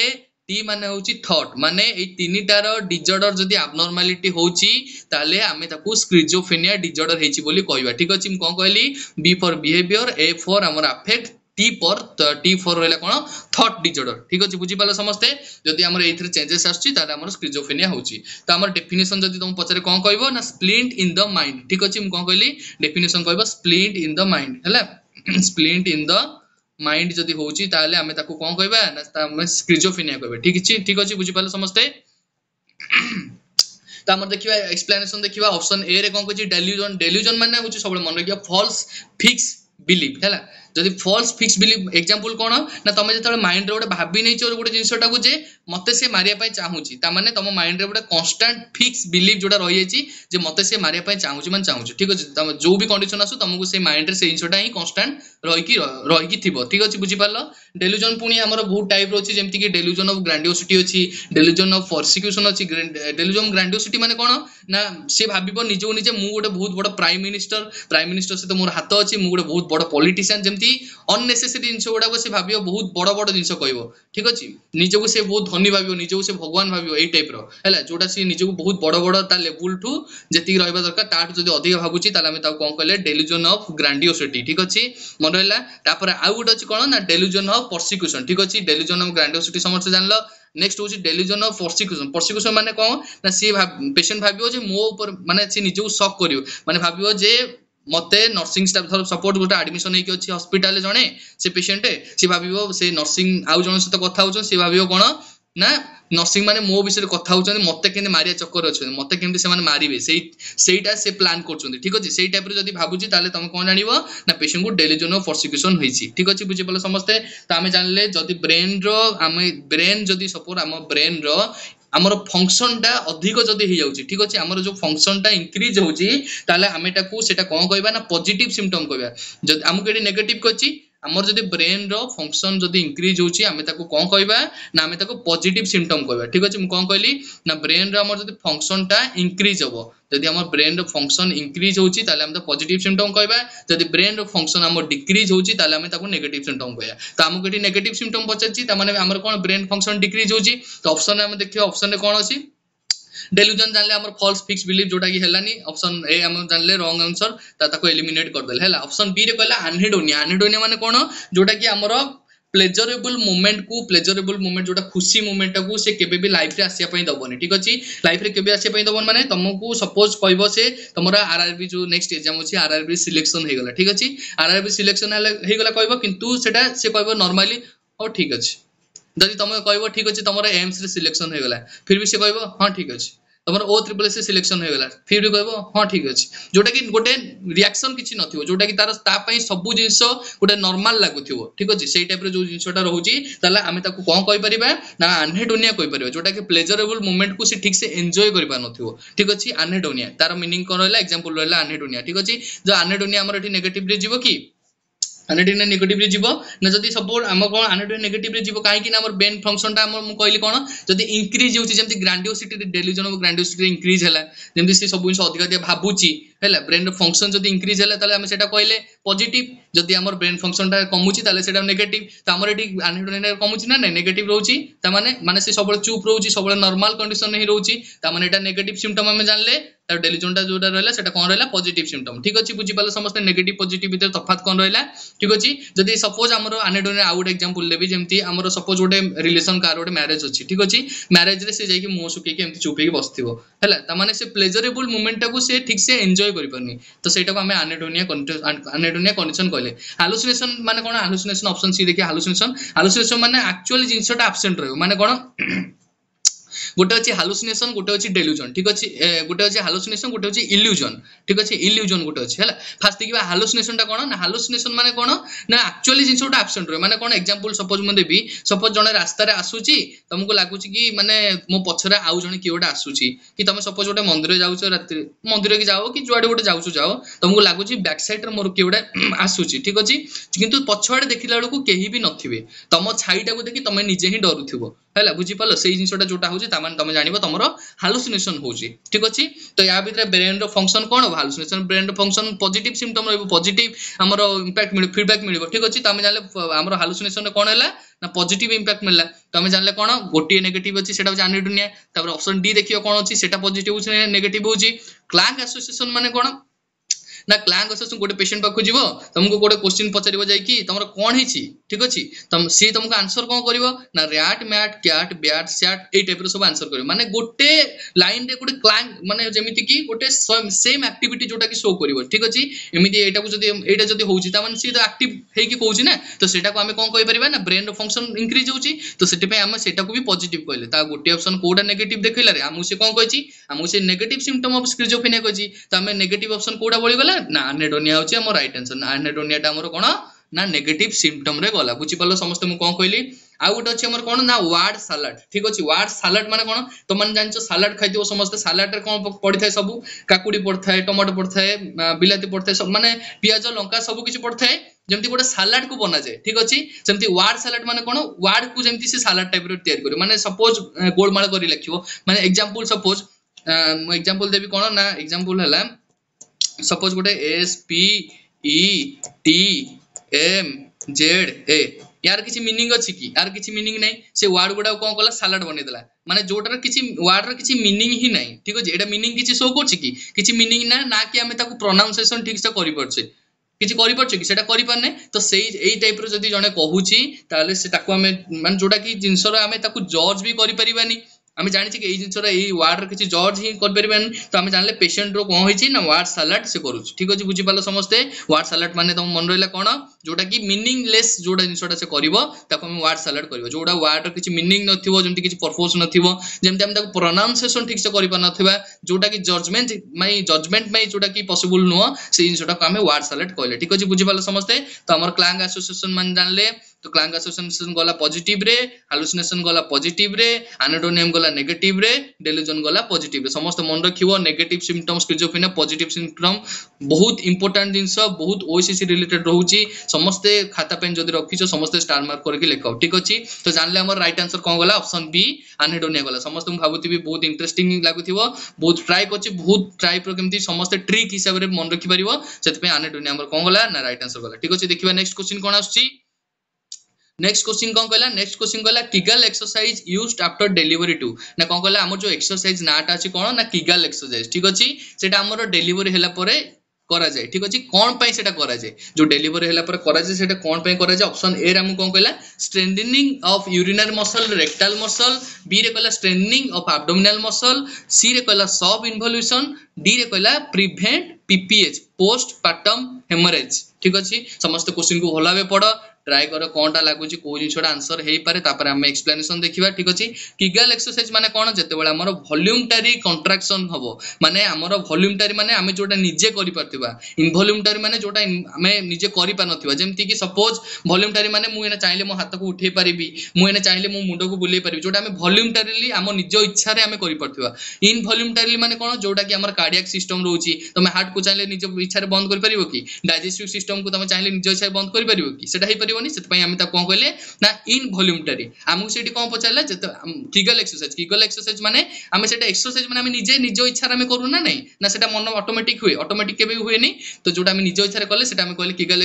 टी माने होची थॉट माने ए तीनिटार डिजॉर्डर जदि एब्नॉर्मलिटी होची ताले आमे ताकू स्किजोफ्रेनिया डिजॉर्डर हेची बोली कहबा ठीक अछि म कोन कहली B for behaviour A for हमर अफेक्ट टी फॉर रहला कोन थॉट डिजॉर्डर ठीक अछि बुझी पालो समस्ते जदि हमर एथरे चेंजेस आछी ताले हमर स्किजोफ्रेनिया होची तो हमर डेफिनेशन जदि तुम पछरे कोन कहबो ना स्प्लिंट इन द माइंड ठीक अछि म कोन कहली डेफिनेशन कहबो स्प्लिंट इन द माइंड हैला स्प्लिंट इन द माइंड जदि होची ताले हमें ताकू कोन कहबा ना हमें स्किजोफ्रेनिया कहबा ठीक अछि बुझी पालो समस्ते तो हमर देखिबा एक्सप्लेनेशन देखिबा ऑप्शन ए रे कोन कहची डेल्यूजन माने होची सबले मन रखिया फॉल्स फिक्स बिलीफ हैला जदि फॉल्स फिक्स बिलीफ एग्जांपल कोन ना तमे जतले माइंड रे गोटे भाबी नै छ गोटे जिंसटा को जे मते से मारिया पई चाहूची ता माने तम माइंड रे गोटे कांस्टेंट फिक्स बिलीफ जोटा रहि जायची जे मते से मारिया पई चाहूची मान चाहूची ठीक अछि तम जो भी कंडीशन आसु तुमको से माइंड रे से जिंसटा ही कांस्टेंट रहि की थिबो ठीक अछि बुझी पालो डेल्यूजन पुनी हमर बहुत टाइप रो अछि जेमति कि डेल्यूजन ऑफ ग्रैंडियोसिटी अछि डेल्यूजन ऑफ परसिक्यूशन अछि डेल्यूजन ग्रैंडियोसिटी माने कोन ना से भाबिबो निजो निजे मु गोटे बहुत बड़ प्राइम मिनिस्टर से तो मोर हाथ अछि मु गोटे बहुत बड़ पॉलिटिशियन जेमति अननेसेसरी जिंस गुडा को से भाबियो बहुत बड़ बड़ जिंस कहबो ठीक अछि निजो को से बहुत धनी भाबियो निजो को से भगवान भाबियो एई टाइप रो हैला जोटा से निजो को बहुत बड़ बड़ ता लेवल टू जेति रहबा दरकार ताठ जदी अधिक भाबुची ताले हम ता कोन कहले डेल्यूजन ऑफ ग्रैंडियोसिटी ठीक अछि मन रहला तापर आउ गुड अछि कोन ना डेल्यूजन ऑफ परसिक्यूशन ठीक अछि डेल्यूजन ऑफ ग्रैंडियोसिटी समस्त जानलो नेक्स्ट होची डेल्यूजन ऑफ परसिक्यूशन माने कोन ना सी पेशेंट भाबियो जे मो ऊपर माने से निजो शॉक करियो माने भाबियो जे मते नर्सिंग स्टाफ थर सपोर्ट गोटे एडमिशन हेकी अछि हॉस्पिटल जणे से पेशेंट से भाबियो से नर्सिंग आउ जण से कथा होचन से भाबियो कोन ना नर्सिंग माने मो विषय कथा होचन मते केने मारिया चक्कर अछि मते केने से माने मारिबे सेईटा से प्लान करछन ठीक अछि सेई टाइप रे जदी भाबुची ताले तुम कोन जानिबो ना पेशेंट को डेल्यूजन ऑफ परसिक्यूशन होईची ठीक अछि बुझि पले समस्ते त आमे जानले जदी ब्रेन जदी सपोर्ट हम ब्रेन रो हमर फंक्शन टा अधिक जदी हे जाउची ठीक अछि हमर जो फंक्शन टा इंक्रीज होउची ताले हमें ताकू सेटा कोन कहबा ना पॉजिटिव सिम्पटम कहबा जदी हमको एडी नेगेटिव कहची हमर जदी ब्रेन रो फंक्शन जदी इंक्रीज होउची हमें ताकू कोन कहबा ना हमें ताकू पॉजिटिव सिम्पटम कहबा ठीक अछि म कोन कहली ना ब्रेन रो हमर जदी फंक्शन टा इंक्रीज होबो जदी हमर ब्रेन रो फंक्शन इंक्रीज होउची ताले हम तो पॉजिटिव सिम्पटम कहबा जदी ब्रेन रो फंक्शन हमर डिक्रीज होउची ताले हमें ताकू नेगेटिव सिम्पटम कहबा तो हमको एडी नेगेटिव सिम्पटम पचची त माने हमर कोन ब्रेन फंक्शन डिक्रीज होउची तो ऑप्शन हम देखियो ऑप्शन रे कोन अछि डेल्यूजन जानले हमर फॉल्स फिक्स बिलीफ जोटा की हेलानी ऑप्शन ए हम जानले रॉन्ग आंसर ताको एलिमिनेट कर देले हैला ऑप्शन बी रे कहला अनहेडोनिया माने कोन जोटा की हमर प्लेजरेबल मोमेंट जोटा खुशी मोमेंट को से केबे भी लाइफ रे आसिया पई दबोनी ठीक अछि लाइफ रे केबे आसिया पई दबोन माने तुमको सपोज कहबो से तमरा आरआरबी जो नेक्स्ट एग्जाम अछि आरआरबी सिलेक्शन हे गेला ठीक अछि आरआरबी सिलेक्शन हे गेला कहबो किंतु सेटा से कहबो नॉर्मली ओ ठीक अछि जदि तुम कहबो ठीक अछि तमरा एम्स रे सिलेक्शन हे गेला फिर भी से कहबो हां ठीक अछि तमर ओ ट्रिपल एस सिलेक्शन हो गला फिर भी कहबो हां ठीक अछि जोटा कि गोटे रिएक्शन किछि नथिबो जोटा कि तार ता पई सब जिंस गोटे नॉर्मल लागुथिबो ठीक अछि सेई टाइप रे जो जिंसटा रहउची ताला हमें ताकू कोन कहि परिबा ना अनहेडोनिया कहि परिबा जोटा कि प्लेजरेबल मोमेंट को से ठीक से एन्जॉय करि पा नथिबो ठीक अछि अनहेडोनिया तार मीनिंग कोन रहला एग्जांपल रहला अनहेडोनिया ठीक अछि जो अनहेडोनिया हमर एठी नेगेटिव रे जीवो कि अनहेडोनिया नेगेटिव रे जीवो ना जदी सपोर्ट हम कोन अनहेडोनिया नेगेटिव रे जीवो काहे कि ना हमर ब्रेन फंक्शन ता हम कहली कोन जदी इंक्रीज होउची जेमति grandiosity delusion of grandiosity increase होला जेमति से सब जिंस अधिक अधिक भाबुची हैला ब्रेन रो फंक्शन जदी इंक्रीज होला ताले हम सेटा कहले पॉजिटिव जदी हमर ब्रेन फंक्शन ता कमुची ताले सेटा नेगेटिव त हमर एठी अनहेडोनिया कमुची ना नेगेटिव रहउची त माने से सबले चुप रहउची सबले नॉर्मल कंडीशन नै रहउची त माने एटा नेगेटिव सिम्पटम हम जानले तार डेल्यूजन ता जोटा रहला सेटा कोन रहला पॉजिटिव सिम्पटम ठीक अछि बुझी पाले समस्त नेगेटिव पॉजिटिव भीतर तफात कोन रहला ठीक अछि जदी सपोज हमर अनहेडोनिया आउट एग्जांपल लेबी जेमति हमर सपोज गोटे रिलेशन कार गोटे मैरिज अछि ठीक अछि मैरिज रे से जाई कि मुंह सुके कि एमति चुपे कि बसथिबो हैला त माने से प्लेजरेबल मोमेंट को से ठीक से एन्जॉय करि परनी तो सेटा को हमें अनहेडोनिया कंडीशन कहले हालुसिनेशन माने कोन हालुसिनेशन ऑप्शन सी देखि हालुसिनेशन माने एक्चुअली जिंसटा एब्सेंट रहयो माने कोन गोटे अछि हालुसिनेशन गोटे अछि डेल्यूजन ठीक अछि गोटे अछि हालुसिनेशन गोटे अछि इल्यूजन ठीक अछि इल्यूजन गोटे अछि हैला फास्ट देखिबा हालुसिनेशन टा कोन ना हालुसिनेशन माने कोन ना एक्चुअली जिंसोटा एब्सेंट रहे माने कोन एग्जांपल सपोज म देबी सपोज जने रास्ता रे आसुची तुमको लागुची कि माने मो पछरे आउ जने कियोटा आसुची कि तुम सपोज गोटे मंदिर जाउछो रात्रि मंदिर के जाओ कि जुआडे गोटे जाउछो जाओ तुमको लागुची बैक साइड रे मोर कियोटा आसुची ठीक अछि किंतु पछवाडे देखिला बेलको केही भी नथिबे तम छाईटा को देखि तमे निजे ही डरुथिबो हैला बुझी पालो सेही जिंसोटा जोटा होची ता माने तमे जानिबो तमरो हालुसिनेशन होची ठीक अछि तो या भितरे ब्रेन रो फंक्शन कोन हो हालुसिनेशन ब्रेन रो फंक्शन पॉजिटिव सिम्पटम रहबो पॉजिटिव हमरो इंपैक्ट मिल फीडबैक मिलबो ठीक अछि तमे जानले हमरो हालुसिनेशन रे कोन हैला ना पॉजिटिव इंपैक्ट मिलला तमे जानले कोन गोटी नेगेटिव अछि सेटा जानिडुनिया तापर ऑप्शन डी देखियो कोन अछि सेटा पॉजिटिव अछि नेगेटिव होची क्लैंग एसोसिएशन माने कोन ना क्लैंग एसोसिएशन गोटे पेशेंट पाखु जीवो तुमको गोटे क्वेश्चन पचारिबो जाई कि तमरो कोन हिची ठीक अछि तम सी तुमको आंसर कोन करिवो ना rat mat cat bat sat A type रो सब आंसर करिवो माने गोटे लाइन रे गोटे क्लैंग माने जेमिति कि गोटे सेम एक्टिविटी जोटा कि शो करिवो ठीक अछि एमिति एटा को जदी एटा जदी होउची ता माने सी तो एक्टिव हे कि कहउची ना तो सेटा को हमें कोन कहि परिबा ना ब्रेन रो फंक्शन इंक्रीज होउची तो सेटे पे हम सेटा को भी पॉजिटिव कहले ता गोटे ऑप्शन कोडा नेगेटिव देखैला रे हमु से कोन कहछि हमु से नेगेटिव सिम्पटम ऑफ स्किजोफ्रेनिया कहछि तो हमें नेगेटिव ऑप्शन कोडा बोली गला ना एनेडोनिया होची हमर राइट आंसर एनेडोनिया ता हमर कोन ना नेगेटिव सिम्पटम रे गला बुझी पालो समस्त मु कोन कहली आ गोटे अछि हमर कोन ना वार्ड सलाड ठीक अछि वार्ड सलाड माने कोन तो मन जानछो सलाड खाइतिबो समस्त सलाड रे कोन पड़ी थाए सब काकुडी पड़थाय टमाटो पड़थाय बिलाती पड़थाय सब माने पियाज लंका सब किछि पड़थाय जेमति गोटे सलाड को बना जाय ठीक अछि सेमति वार्ड सलाड माने कोन वार्ड को जेमति से सलाड टाइप रो तयार करियो माने सपोज गोलमाल करी लिखिबो माने एग्जांपल सपोज मु एग्जांपल देबी कोन ना एग्जांपल हला सपोज गोटे S P E T M Z A यार किछि मीनिंग अछि कि यार किछि मीनिंग नै से वर्ड गुडा कोन कला सलाड बनै देला माने जोटर किछि वर्ड र किछि मीनिंग ही नै ठीक अछि एटा मीनिंग किछि शो करछि कि किछि मीनिंग ना कि हमें ताको प्रोनाउंसिएशन ठीक से करि परछे किछि करि परछे कि सेटा करि परने तो सेही एई टाइप रो जदी जने कहूची ताले से ताको हमें माने जोटा कि जिंसरा हमें ताको जज भी करि परिबानी आमे जानि छी कि एई जिंसरा एई वर्ड र किछि जज ही कर परिबानी तो आमे जानले पेशेंट रो कोन होइछि ना वर्ड सलाड से करूछ ठीक अछि बुझि पालो समस्ते वर्ड सलाड माने तुम मन रहला कोन जोटा कि मीनिंगलेस जोटा जिंसटा से करिवो ताको हम वर्ड सलाड करिवो जोटा वर्ड र किछि मीनिंग नथिवो जेमति किछि पर्पस नथिवो जेमति हम ताको प्रोनाउंसिएशन ठीक से करि पानथिबा जोटा कि जजमेंट माई जोटा कि पॉसिबल नो से जिंसटा को हमें वर्ड सलाड कहले ठीक अछि बुझि पालो समस्ते तो हमर क्लैंग एसोसिएशन मान जानले तो क्लैंग एसोसिएशन गला पॉजिटिव रे हालुसिनेशन गला पॉजिटिव रे एनेडोनियम गला नेगेटिव रे डेल्यूजन गला पॉजिटिव रे समस्त मन रखिवो negative symptom schizophrenia positive symptom बहुत इंपोर्टेंट जिंस बहुत ओसीसी रिलेटेड रहउची समस्त खाता पेन जदी रखिछो समस्त स्टार मार्क करके लेखाओ ठीक अछि तो जानले हमर राइट आंसर कोन गला ऑप्शन बी एनेडोनिया गला समस्त हम भाबुती भी बहुत इंटरेस्टिंग लागुथिवो बहुत ट्राई करछि बहुत ट्राई प्रो केमती समस्त ट्रिक हिसाब रे मन रखि परिवो सेत पे एनेडोनिया हमर कोन गला ना राइट आंसर गला ठीक अछि देखिबा नेक्स्ट क्वेश्चन कोन आछी नेक्स्ट क्वेश्चन कौन कहला नेक्स्ट क्वेश्चन कहला Kegel exercise used after delivery टू ना कौन कहला हमर जो एक्सरसाइज नाटा अछि कोन ना किगल एक्सरसाइज ठीक अछि सेटा हमर डिलीवरी हैला परे करा जाय ठीक अछि कोन पई सेटा करा जाय जो डिलीवरी हैला परे करा जाय सेटा कोन पई करा जाय ऑप्शन ए रे हम कोन कहला strengthening of urinary muscle rectal muscle B रे कहला strengthening of abdominal muscle C रे कहला सब इन्वोल्यूशन डी रे कहला prevent PPH postpartum haemorrhage ठीक अछि समस्त क्वेश्चन को भलावे पढ ट्राई करो कोनटा लागुची को जिंसटा आंसर हेई पारे तापर हम एक्सप्लेनेशन देखिबा ठीक अछि किगल एक्सरसाइज माने कोन जते बेला हमर वॉल्यूमटरी कंट्राक्शन हबो माने हमर वॉल्यूमटरी माने हमें जोटा निजे करि परथिबा इनवॉल्यूमटरी माने जोटा हमें निजे करि पा नथिबा जेमति कि सपोज वॉल्यूमटरी माने मु एना चाहिले मो हाथ को उठे परिबी मु एना चाहिले मो मुंडो को बुले परिबी जोटा हमें वॉल्यूमटरीली हम निज इच्छा रे हमें करि परथिबा इनवॉल्यूमटरी माने कोन जोटा कि हमर कार्डियक सिस्टम रहउची तमे हार्ट को चाहिले निज इच्छा रे बंद करि परिबो कि डाइजेस्टिव सिस्टम को तमे चाहिले निज इच्छा रे बंद करि परिबो कि सेटा हेई परिबो से हम कोन कहले ना इनवॉल्यूमटरी हमहु सेठी कोन पचारला जते किगल एक्सरसाइज माने हम सेटा एक्सरसाइज माने हम निजे निज इच्छा रे हम करू ना नहीं ना सेटा मन ऑटोमेटिक हुए ऑटोमेटिक केबे हुए नहीं तो जोटा हम निज इच्छा रे करले सेटा हम कहले किगल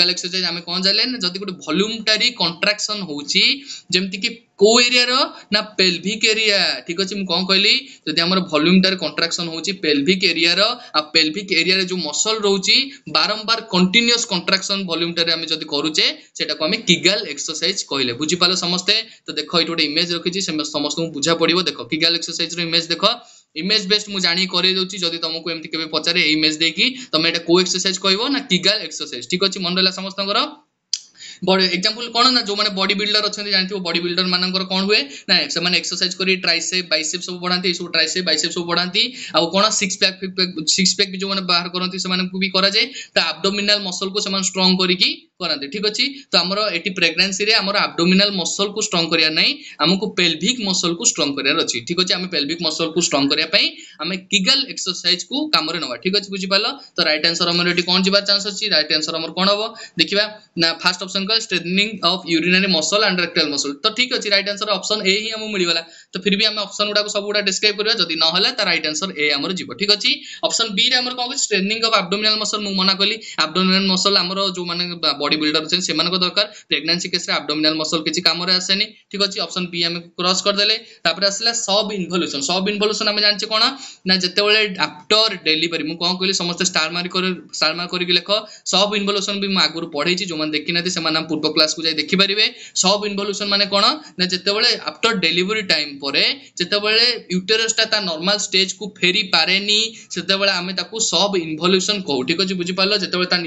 एक्सरसाइज हम कोन जाले ना जदी गुटे वॉल्यूमटरी कंट्राक्शन होउची जेमति कि को एरिया रो ना पेल्विक एरिया ठीक अछि म कोन कहली जदी हमर वॉल्यूमटरी कंट्राक्शन होउची पेल्विक एरिया रो आ पेल्विक एरिया रे जो मसल रहउची बारंबार कंटीन्यूअस कंट्राक्शन वॉल्यूमटरी हम जदी करूचे सेटा को हमें किगल एक्सरसाइज कहले बुझी पालो समस्ते तो देखो एटोटे इमेज रखिची समस्त को बुझा पड़िबो देखो किगल एक्सरसाइज रो इमेज देखो इमेज बेस्ड मु जानि करे दोची जदी तुमको एमति केबे पचारे इमेज देकी तुम एटा को एक्सरसाइज कहबो ना किगल एक्सरसाइज ठीक अछि मन रहला समस्त बॉडी एग्जांपल कोन ना जो माने बॉडी बिल्डर अछंती जानथिबो बॉडी बिल्डर मानकर कोन हुए ना से माने एक्सरसाइज करी ट्राइसेप बाइसेप सब बढ़ांती सब ट्राइसेप बाइसेप सब बढ़ांती आ कोन सिक्स पैक भी जो माने बाहर करंती से माने को भी करा जाय त एब्डोमिनल मसल को से माने स्ट्रांग करी की करंती ठीक अछि तो हमरो एटी प्रेगनेंसी रे हमरो एब्डोमिनल मसल को स्ट्रांग करिया नै हमको पेल्विक मसल को स्ट्रांग करिया अछि ठीक अछि हम पेल्विक मसल को स्ट्रांग करिया पई हम किगल एक्सरसाइज को काम रे नवा ठीक अछि बुझि पालो तो राइट आंसर हमर एटी कोन जिबा चांस अछि राइट आंसर हमर कोन हबो देखिबा ना फर्स्ट ऑप्शन को strengthening of urinary muscle and rectal muscle तो ठीक अछि राइट आंसर ऑप्शन ए ही हमु मिली वाला तो फिर भी हम ऑप्शन गुडा को सब गुडा डिस्क्राइब करबा जदी न होला त राइट आंसर ए हमर जिवो ठीक अछि ऑप्शन बी रे हमर कोन स्ट्रेंथनिंग ऑफ एब्डोमिनल मसल मु मना कली एब्डोमिनल मसल हमर जो माने बॉडी बिल्डर छै से मानको दरकार प्रेगनेंसी केस रे एब्डोमिनल मसल किछि काम रे आसेनी ठीक अछि ऑप्शन बी हम क्रॉस कर देले तापर आसला सब इन्वोल्यूशन हम जानछि कोन ना जते बेले आफ्टर डिलीवरी मु कोन कहली समस्त स्टार मार करी लेखो सब इन्वोल्यूशन भी मु आगुर पढै छी जो मन देखि नाथि से माने पूर्व क्लास को जाय देखि परिबे सब इन्वोल्यूशन माने कोन ना जते बेले आफ्टर डिलीवरी टाइम परे जते बेले यूटेरस ता नॉर्मल स्टेज को फेरी पारेनी सेते बेले हमें ताकू सब इन्वोल्यूशन कहू ठीक अछि बुझि पालो जते बेले ता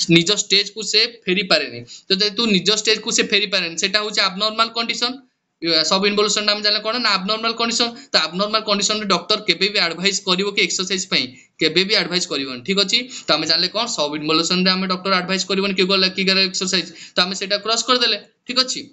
निज स्टेज को से फेरी पारेनी तो जेतु निज स्टेज को से फेरी पारेनी सेटा होची एबनॉर्मल कंडीशन सब इन्वोल्यूशन नाम जाने कोन ना एबनॉर्मल कंडीशन तो एबनॉर्मल कंडीशन रे डॉक्टर केबे भी एडवाइस करिवो कि एक्सरसाइज पई केबे भी एडवाइस करिवोन ठीक अछि तो हम जानले कोन सब इन्वोल्यूशन रे हम डॉक्टर एडवाइस करिवोन कि गल की करे एक्सरसाइज तो हम सेटा क्रॉस कर देले ठीक अछि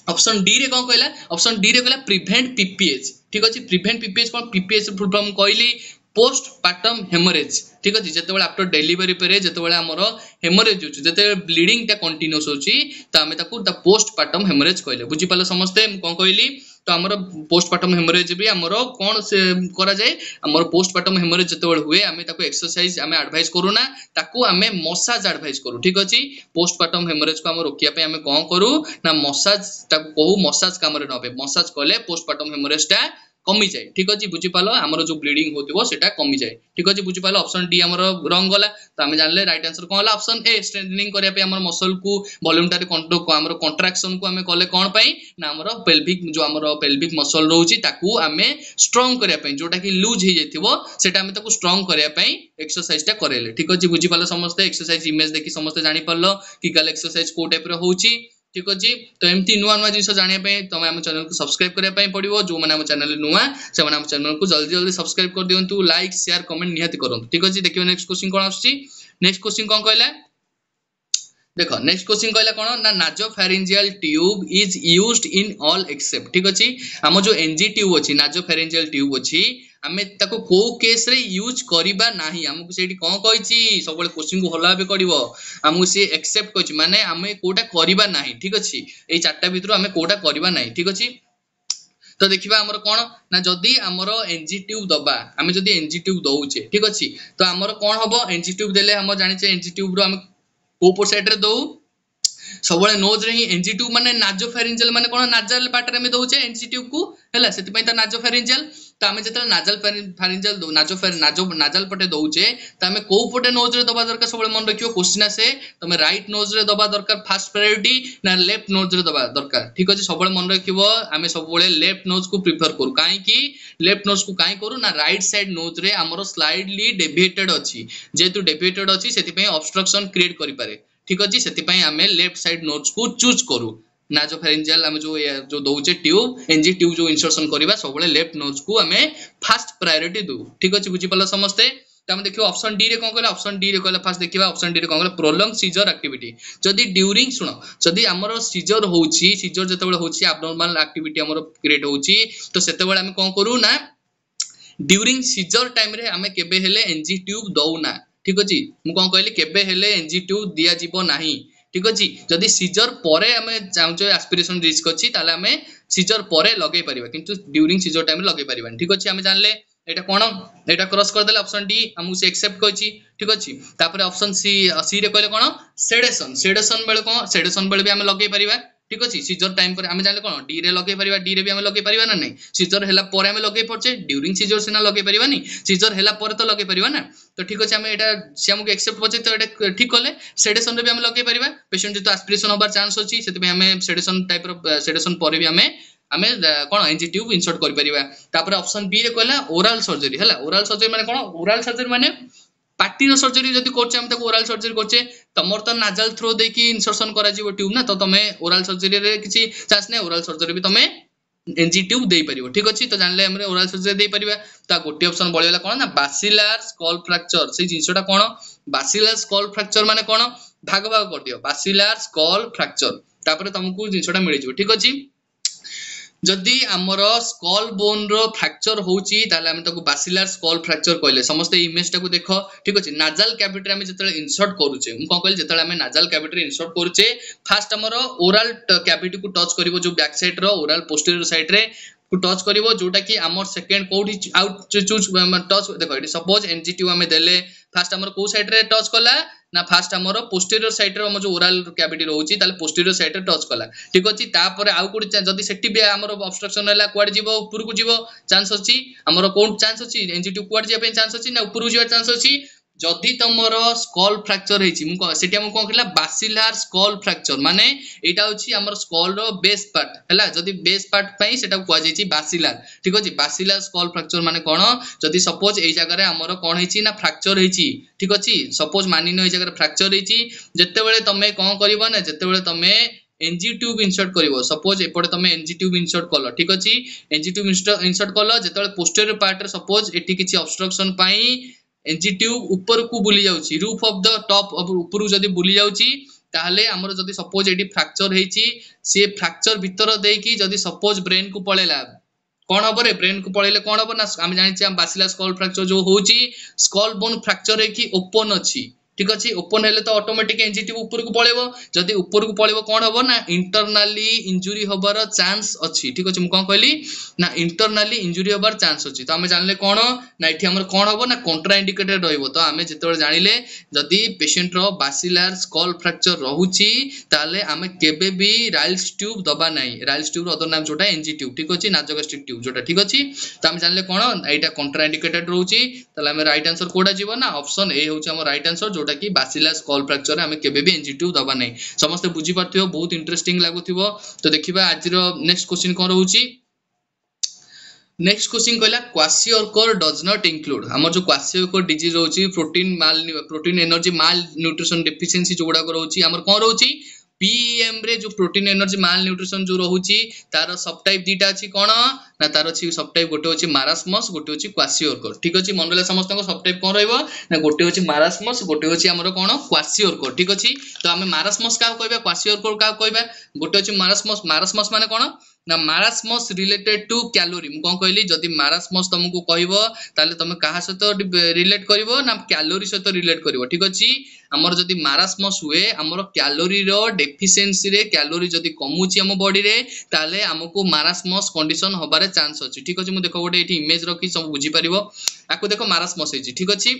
ऑप्शन डी रे कोन कहला ऑप्शन डी रे कहला प्रिवेंट पीपीएच ठीक अछि प्रिवेंट पीपीएच कोन पीपीएच फुल फॉर्म कहली पोस्ट पार्टम हेमोरेज ठीक अछि जते बेला आफ्टर डिलीवरी परे जते बेला हमरो हेमोरेज होची जते ब्लीडिंग ता कंटीन्यूअस होची त हमें ताकू द पोस्ट पार्टम हेमोरेज कहले बुझि पालो समस्ते कोन कहली तो हमरो पोस्ट पार्टम हेमोरेज भी हमरो कोन से करा जाय हमरो पोस्ट पार्टम हेमोरेज जते बेला हुए हमें ताकू एक्सरसाइज हमें एडवाइस करूना ताकू हमें मसाज एडवाइस करू ठीक अछि पोस्ट पार्टम हेमोरेज को हम रोकिया पे हमें कोन करू ना मसाज ताकू कहू मसाज काम रे नबे मसाज कले पोस्ट पार्टम हेमोरेज ता कमी जाए ठीक अछि बुझि पालो हमरो जो ब्लीडिंग होतिबो सेटा कमी जाए ठीक अछि बुझि पालो ऑप्शन डी हमरो रंग गला तो हमें जानले राइट आंसर कोन होला ऑप्शन ए स्ट्रेंथनिंग करिया पे हमर मसल को वॉल्यूमटरी कंट्रोल को हमरो कंट्रैक्शन को हमें कले कोन पई ना हमरो पेल्विक जो हमरो पेल्विक मसल रहउची ताकू हमें स्ट्रांग करिया पे जोटा कि लूज हे जेतिबो सेटा हमें ताकू स्ट्रांग करिया पे एक्सरसाइज ता करेले ठीक अछि बुझि पालो समस्त एक्सरसाइज इमेज देखि समस्त जानि परलो कि गल एक्सरसाइज को टाइप रो होउची ठीक अछि तो एमती नुवा नुवा जिंस जानिया पे तमे हम चैनल को सब्सक्राइब करिया पे पड़िबो जो माने हम चैनल नुवा से माने हम चैनल को जल्दी जल्दी सब्सक्राइब कर दियंतु लाइक शेयर कमेंट निहाती करंतु ठीक अछि देखियो नेक्स्ट क्वेश्चन कोन आछि नेक्स्ट क्वेश्चन कोन कहला देखो नेक्स्ट क्वेश्चन कहला कोन ना nasopharyngeal tube is used in all except ठीक अछि हम जो एनजी ट्यूब अछि नाजोफैरिंजियल ट्यूब अछि हमें ताको को केस रे यूज करिबा नाही हमकु सेठी कोन कहिछि सब बेले क्वेश्चन को हला बे करिवो हमकु से एक्सेप्ट कहिछि माने हमें कोटा करिबा नाही ठीक अछि ए चारटा भितरो हमें कोटा करिबा नाही ठीक अछि तो देखिबा हमर कोन ना जदी हमर एनजी ट्यूब दबा हमें जदी एनजी ट्यूब दउछे ठीक अछि तो हमर कोन हबो एनजी ट्यूब देले हम जानि छे एनजी ट्यूब रो हम ऊपर साइड रे दउ सब बेले नोज रे ही एनजी ट्यूब माने नाजोफैरिंजियल माने कोन नाजल पार्ट रे में दउछे एनजी ट्यूब को हैला सेति पई त नाजोफैरिंजियल तो हमें जतले नाजल फैरिंजियल दो नाजल पटे दउछे तो हमें को पटे नोज रे दबा दरकार सब मन रखियो क्वेश्चन आसे तमे राइट नोज रे दबा दरकार फर्स्ट प्रायोरिटी ना लेफ्ट नोज रे दबा दरकार ठीक अछि सब मन रखिबो हमें सब बेले लेफ्ट नोज को प्रेफर करू काहे कि लेफ्ट नोज को काहे करू ना राइट साइड नोज रे हमरो स्लाइडली डेविएटेड अछि जेतु डेविएटेड अछि सेति पई ऑब्स्ट्रक्शन क्रिएट करि पारे ठीक अछि सेति पई हमें लेफ्ट साइड नोज को चूज करू नाजोफैरिंजियल हम जो दउचे ट्यूब एनजी ट्यूब जो इंसर्शन करबा सब बेले लेफ्ट नोज को हमें फर्स्ट प्रायोरिटी दउ ठीक अछि बुझि पल्ला समस्ते त हम देखियो ऑप्शन डी रे कोन कहला ऑप्शन डी रे कहला फर्स्ट देखिबा ऑप्शन डी रे कोन कहला प्रोलॉन्ग सीजर एक्टिविटी जदी ड्यूरिंग सुनो जदी हमरो सीजर होउची सीजर जते बेले होउची एब्नॉर्मल एक्टिविटी हमरो क्रिएट होउची तो सेते बेले हम कोन करू ना ड्यूरिंग सीजर टाइम रे हमें केबे हेले एनजी ट्यूब दउ ना ठीक अछि मु कोन कहली केबे हेले एनजी ट्यूब दिया जीवो नाही ठीक अछि जदी सीजर परे हमें चाहूचे एस्पिरेशन रिस्क अछि ताले हमें सीजर परे लगे परिबा किंतु ड्यूरिंग सीजर टाइम रे लगे परिबा ठीक अछि हमें जानले एटा कोन एटा क्रॉस कर देले ऑप्शन डी हमु से एक्सेप्ट कछि ठीक अछि तापर ऑप्शन सी रे कहले कोन सेडेशन बेले भी हमें लगे परिबा ठीक अछि सीजर टाइम पर हमें जानले कोन डी रे लगे परिबा डी रे भी हमें लगे परिबा ना नै सीजर हेला परे हमें लगे परछे ड्यूरिंग सीजर से ना लगे परिबा नि सीजर हेला परे तो लगे परिबा ना तो ठीक अछि हमें एटा से हमके एक्सेप्ट पछे तो एटा ठीक करले सेडेशन रे भी हमें लगे परिबा पेशेंट जो एस्पिरेशन होबार चांस अछि सेति में हमें सेडेशन टाइप रो सेडेशन परे भी हमें कोन एनजी ट्यूब इंसर्ट करि परिबा तापर ऑप्शन बी रे कहला ओरल सर्जरी हला ओरल सर्जरी माने कोन ओरल सर्जरी माने पार्टीर सर्जरी जदि करछे हम ताको ओरल सर्जरी करछे तमर तो नाजल थ्रो देकी इंसर्शन करा जीवो ट्यूब ना तो तमे ओरल सर्जरी रे किछि चांस नै ओरल सर्जरी भी तमे एनजी ट्यूब दे परिबो ठीक अछि तो जानले हमरे ओरल सर्जरी दे परिबा ता गोटे ऑप्शन बळिला कोन ना बासिलार स्कल फ्रैक्चर से जिंसटा कोन बासिलार स्कल फ्रैक्चर माने कोन भाग भाग कर दियो बासिलार स्कल फ्रैक्चर तापर तुमको जिंसटा मिलि जिवो ठीक अछि जदि आमर स्कल बोन रो फ्रैक्चर होउची ताले हम ताको बासिलार स्कल फ्रैक्चर कहले समस्त इमेज टाको देखो ठीक अछि नाजल कैविटी रे हम जतले इंसर्ट करूचे हम कोन कहले जतले हम नाजल कैविटी रे इंसर्ट करूचे फास्ट हमर ओरल कैविटी को टच करिवो जो बैक साइड रो ओरल पोस्टीरियर साइड रे को टच करिवो जोटा कि हमर सेकंड कोठी आउट चूज टच देखो इट सपोज एनजीटीयू हमें देले फास्ट हमर को साइड रे टच कला ना फास्ट हमर पोस्टीरियर साइड रे हम जो ओरल कैविटी रहउची ताले पोस्टीरियर साइड रे टच कला ठीक अछि तापर आउ कोठी जदी सेटी बे हमर ऑब्स्ट्रक्शन हला क्वाड जीवो ऊपर को जीवो चांस अछि हमर कोन चांस अछि एनजीटीयू क्वाड जे पे चांस अछि ना ऊपर जीवा चांस अछि जदि तमरो स्कल फ्रैक्चर हेछि मु सेटी हम कोन कहला बासिलार स्कल फ्रैक्चर माने एटा होछि हमर स्कल रो बेस पार्ट हला जदि बेस पार्ट पई सेटा को जेछि बासिलार ठीक अछि बासिलार स्कल फ्रैक्चर माने कोन जदि सपोज एई जगह रे हमर कोन हेछि ना फ्रैक्चर हेछि ठीक अछि सपोज मानि न एई जगह रे फ्रैक्चर हेछि जत्ते बेले तमे कोन करिवो ना जत्ते बेले तमे एनजी ट्यूब इंसर्ट करिवो सपोज एपटे तमे एनजी ट्यूब इंसर्ट कलो ठीक अछि एनजी ट्यूब इंसर्ट कलो जत्ते बेले पोस्टीरियर पार्ट रे सपोज एठी किछि ऑब्स्ट्रक्शन पई एनजी ट्यूब ऊपर को बुली जाउची रूफ ऑफ द टॉप ऊपर जदी बुली जाउची ताहले हमर जदी सपोज एडी फ्रैक्चर हेची से फ्रैक्चर भीतर देकी जदी सपोज ब्रेन को पळेला कोन हबो रे ब्रेन को पळेले कोन हबो ना हम जानि छी हम बासिलार स्कल फ्रैक्चर जो होची स्कल बोन फ्रैक्चर रे की ओपन अछि ठीक अछि ओपन हेले तो ऑटोमेटिक एनजीटी ऊपर को पळेबो जदी ऊपर को पळेबो कोन हबो ना इंटरनली इंजुरी होबार चांस अछि ठीक अछि मु कोन कहली ना इंटरनली इंजुरी होबार चांस अछि तो हमें जानले कोन ना एठी हमर कोन हबो ना कंट्रा इंडिकेटेड रहइबो तो हमें जेतेबेले जानिले जदी पेशेंट रो बासिलार स्कल फ्रैक्चर रहउची ताले हमें केबे भी राइल्स ट्यूब दबा नै राइल्स ट्यूब अदर नाम जोटा एनजी ट्यूब ठीक अछि नाजोगास्ट्रिक ट्यूब जोटा ठीक अछि तो हम जानले कोन एटा कंट्रा इंडिकेटेड रहउची ताले हमें राइट आंसर कोडा जीवो ना ऑप्शन ए होउची हमर राइट आंसर जोटा कि बासिलार स्कल फ्रैक्चर हमें केबे भी एनजी ट्यूब दबा नै समस्त बुझी पारथियो बहुत इंटरेस्टिंग लागुथिबो तो देखिबा आज रो नेक्स्ट क्वेश्चन कोन रहउची नेक्स्ट क्वेश्चन कहला क्वासियोरकोर डज नॉट इंक्लूड हमर जो क्वासियोरकोर डिजीज होची प्रोटीन एनर्जी माल न्यूट्रिशन डेफिशिएंसी जोडा को रहउची हमर कोन रहउची पीएम रे जो प्रोटीन एनर्जी माल न्यूट्रिशन जो रहउची तार सब टाइप दीटा अछि कोन ना तार अछि सब टाइप गोटे अछि मारास्मस गोटे अछि क्वासियोरकोर ठीक अछि मनले समस्त को सब टाइप कोन रहइबो ना गोटे अछि मारास्मस गोटे अछि हमर कोन क्वासियोरकोर ठीक अछि तो हमें मारास्मस का कहबा क्वासियोरकोर का कहबा गोटे अछि मारास्मस माने कोन ना मारास्मस रिलेटेड टू कैलोरी मु कोन कहली जदी मारास्मस तुमको कहबो ताले तुम कहा सहित रिलेट करिवो ना कैलोरी सहित रिलेट करिवो ठीक अछि हमर जदी मारास्मस हुए हमर कैलोरी रो डेफिशिएंसी रे कैलोरी जदी कमुची हम बॉडी रे ताले हमको मारास्मस कंडीशन होबारे चांस अछि ठीक अछि मु देखो गोटे एठी इमेज रखी सब बुझी परिवो आको देखो मारास्मस हेजी ठीक अछि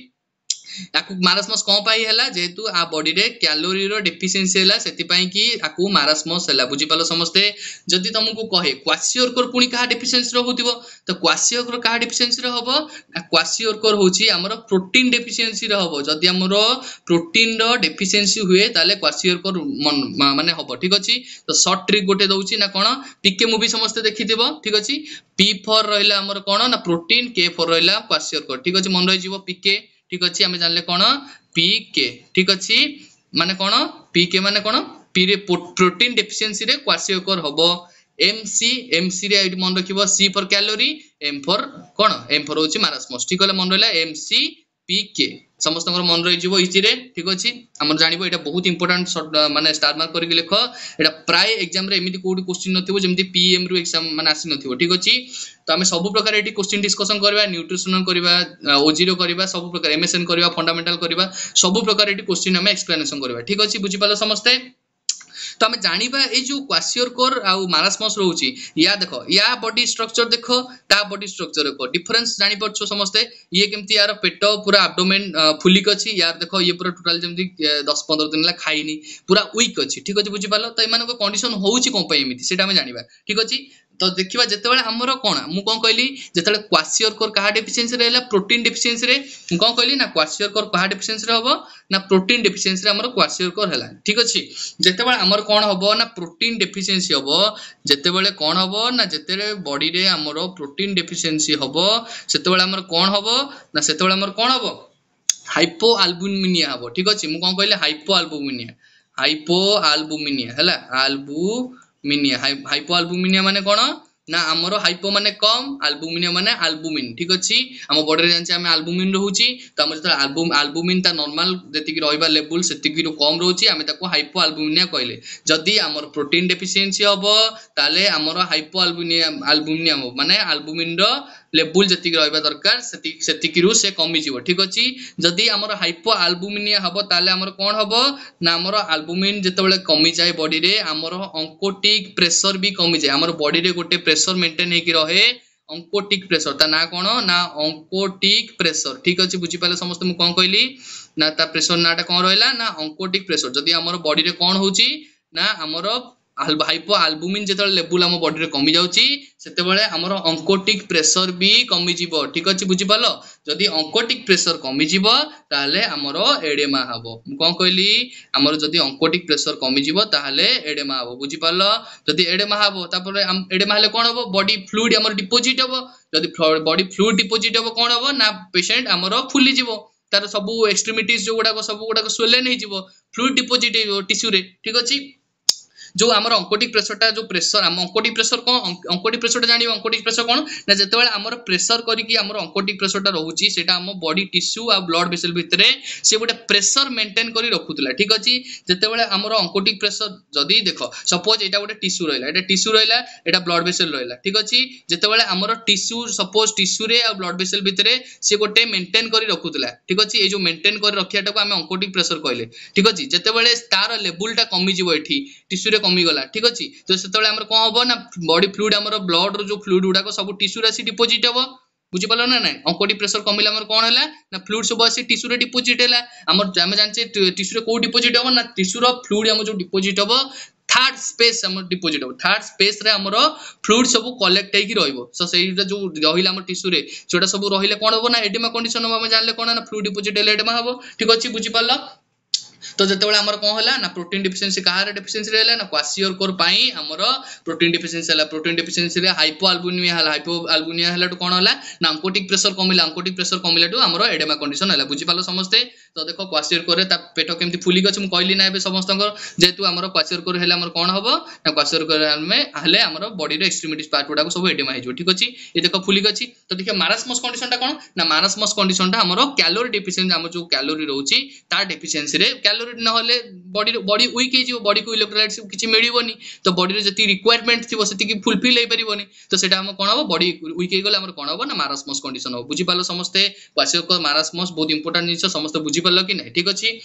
आकु मारास्मस कोन पाई हैला जेतु आ बॉडी रे कैलोरी रो डेफिशिएंसी हैला सेति पाई कि आकु मारास्मस हैला बुझी पालो समस्ते जदी तुमको कहे क्वासियोरकोर पुनी कहा डेफिशिएंसी रो होतिबो तो क्वासियोरकोर कहा डेफिशिएंसी रो होबो क्वासियोरकोर होची हमर प्रोटीन डेफिशिएंसी रो होबो जदी हमर प्रोटीन रो डेफिशिएंसी हुए ताले क्वासियोरकोर माने होबो ठीक अछि तो शॉर्ट ट्रिक गोटे दउची ना कोन पीके मूवी समस्ते देखिथिबो ठीक अछि पी फॉर रहला हमर कोन ना प्रोटीन के फॉर रहला क्वासियोरकोर ठीक अछि मन रहि जीवो पीके ठीक अछि हमें जानले कोन पीके ठीक अछि माने कोन पीके माने कोन पी रे प्रोटीन डेफिशिएंसी रे क्वासियोरकोर होबो एमसी रे एट मन रखिबो C for calorie M for कोन एम फॉर होची मारास्मस ठीक होला मन रहला एमसी पीके समस्त मन रहि जीवो इजी रे ठीक अछि हमर जानिबो एटा बहुत इंपोर्टेंट माने स्टार मार्क करि लेखो एटा प्राय एग्जाम रे एमिति कोडी क्वेश्चन नथिबो जेमति पीएम रो एग्जाम माने आसी नथिबो ठीक अछि तो हमें सब प्रकार एटी क्वेश्चन डिस्कशन करबा न्यूट्रिशनल करबा ओजी रो करबा सब प्रकार एमएसएन करबा फंडामेंटल करबा सब प्रकार एटी क्वेश्चन हमें एक्सप्लेनेशन करबा ठीक अछि बुझी पालो समस्ते तो हमें जानिबा ए जो क्वासियोरकोर आ मारास्मस रहउची या देखो या बॉडी स्ट्रक्चर देखो ता बॉडी स्ट्रक्चर देखो डिफरेंस जानि परछो समस्ते ये केमती यार पेट पूरा एब्डोमेन फुलिक अछि यार देखो ये पूरा टोटल जेमती 10-15 दिन ला खाइनी पूरा वीक अछि ठीक अछि बुझी पालो त एमान को कंडीशन होउची कोन पय एमिति सेटा हमें जानिबा ठीक अछि तो देखिबा जेतेबेले हमर कोन मु कोन कहली जेतेबेले क्वासियोरकोर कहा डेफिशिएंसी रहला प्रोटीन डेफिशिएंसी रे मु कोन कहली ना क्वासियोरकोर कहा डेफिशिएंसी रे होबो ना प्रोटीन डेफिशिएंसी रे हमर क्वासियोरकोर हैला ठीक अछि जेतेबेले हमर कोन होबो ना प्रोटीन डेफिशिएंसी होबो जेतेबेले कोन होबो ना जेतेबेले बॉडी रे हमर प्रोटीन डेफिशिएंसी होबो सेतेबेले हमर कोन होबो ना सेतेबेले हमर कोन होबो हाइपो आल्बुमिनिया हबो ठीक अछि मु कोन कहले हाइपो आल्बुमिनिया हला आल्बुमिनिया हाइपो आल्बुमिनिया माने कोन ना हमरो हाइपो माने कम आल्बुमिनिया माने आल्बुमिन ठीक अछि हम बॉडी रे जानछि हम आल्बुमिन रहउछि त हम जत आल्बुमिन ता नॉर्मल जति कि रहबा लेवल सेति कि कम रहउछि हम ताको हाइपो आल्बुमिनिया कहले जदि हमर प्रोटीन डेफिशिएंसी हबो ताले हमरो हाइपो आल्बुमिनिया माने आल्बुमिन रो लेवल जति कि रहबा दरकार सेति कि रु से कमी जिवो ठीक अछि जदि हमर हाइपो आल्बुमिनिया हबो ताले हमर कोन हबो ना हमर आल्बुमिन जेतेबेले कमी जाय बॉडी रे हमर ऑन्कोटिक प्रेशर भी कमी जाय हमर बॉडी रे गोटे प्रेशर मेंटेन हे कि रहे ऑन्कोटिक प्रेशर ता ना कोन ना ऑन्कोटिक प्रेशर ठीक अछि बुझि पाले समस्त मु कोन कहली ना ता प्रेशर नाटा कोन रहला ना ऑन्कोटिक प्रेशर जदि हमर बॉडी रे कोन होउची ना हमर हाइपो आल्बुमिन जेते लेवल हम बॉडी रे कमी जाउची सेते बेले हमर ऑन्कोटिक प्रेशर भी कमी जिवो ठीक अछि बुझि पालो जदि ऑन्कोटिक प्रेशर कमी जिवो ताले हमर एडेमा हबो मु कोन कहली हमर जदि ऑन्कोटिक प्रेशर कमी जिवो ताले एडेमा हबो बुझि पालो जदि एडेमा हबो तापर एडेमा हले कोन हबो बॉडी फ्लूइड हमर डिपोजिट हबो जदि बॉडी फ्लूइड डिपोजिट हबो कोन हबो ना पेशेंट हमर फुली जिवो तार सब एक्सट्रीमिटीज जो गुडा सब गुडा स्वेलन हे जिवो फ्लूइड डिपोजिट हे टिश्यू रे ठीक अछि जो आमर ऑन्कोटिक प्रेशर टा जो प्रेशर आम ऑन्कोटिक प्रेशर कोन ऑन्कोटिक प्रेशर टा जानि ऑन्कोटिक प्रेशर कोन ना जेतेबेले हमर प्रेशर करिकि हमर ऑन्कोटिक प्रेशर टा रहउची सेटा हम बॉडी टिश्यू आ ब्लड वेसल भितरे से गोटे प्रेशर मेंटेन करी रखुतला ठीक अछि जेतेबेले हमर ऑन्कोटिक प्रेशर जदी देखो सपोज एटा गोटे टिश्यू रहला एटा ब्लड वेसल रहला ठीक अछि जेतेबेले हमर टिश्यू सपोज टिश्यू रे आ ब्लड वेसल भितरे से गोटे मेंटेन करी रखुतला ठीक अछि ए जो मेंटेन करी रखियाटा को हम ऑन्कोटिक प्रेशर कहले ठीक अछि जेतेबेले तार लेवल टा कमी जिवो एठी टिश्यू रे कमी गला ठीक अछि तो सेतेबेले हमर कोन हबो ना बॉडी फ्लूइड हमर ब्लड रो जो फ्लूइड उडा को सब टिश्यू रे डिपोजिट हबो बुझि पालो ना नाही ऑन्कोटिक प्रेशर कमिला हमर कोन हला ना फ्लूइड सब आसी टिश्यू रे डिपोजिट हला हमर हम जानचे टिश्यू रे को डिपोजिट हबो ना टिश्यू रो फ्लूइड हम जो डिपोजिट हबो थर्ड स्पेस हमर डिपोजिट हबो थर्ड स्पेस रे हमर फ्लूइड सब कलेक्ट हे कि रहइबो सो सेइटा जो रहिला हमर टिश्यू रे छोटा सब रहिले कोन हबो ना एडेमा कंडीशन हबो हम जानले कोन ना फ्लूइड डिपोजिट हले एडेमा हबो ठीक अछि बुझि पालो तो जेतेबेले हमर कोन हला ना प्रोटीन डेफिशिएंसी कहार डेफिशिएंसी रहला ना क्वासियोरकोर पाई हमर प्रोटीन डेफिशिएंसी रे हाइपो आल्बुमिनिया हला तो कोन हला ना ऑन्कोटिक प्रेशर कमिला तो हमर एडेमा कंडीशन हला बुझि पालो समस्ते तो देखो क्वासियोरकोर रे ता पेट केमति फुली गछ मु कहली ना एबे समस्तकर जेतु हमर क्वासियोरकोर हला हमर कोन हबो ना क्वासियोरकोर में हले हमर बॉडी रे एक्सट्रीमिटीज पार्ट गुडा को सब एडेमा हे जो ठीक अछि ए देखो फुली गछि तो देखिए मारास्मस कंडीशन टा कोन ना मारास्मस कंडीशन टा हमर कैलोरी डेफिशिएंसी हमर जो कैलोरी रहउची ता डेफिशिएंसी रे कैलोरी न होले बॉडी वीक हे जिवो बॉडी को इलेक्ट्रोलाइट्स किछि मिलिबोनी तो बॉडी रे जति रिक्वायरमेंट थिबो सेति कि फुलफिल हे परिबोनी तो सेटा हम कोन हबो बॉडी वीक हे गेले हमर कोन हबो ना मारास्मस कंडीशन हो बुझि पालो समस्ते क्वासियोरकोर मारास्मस बहुत इंपोर्टेंट जिंस समस्त बुझि पालो कि नै ठीक अछि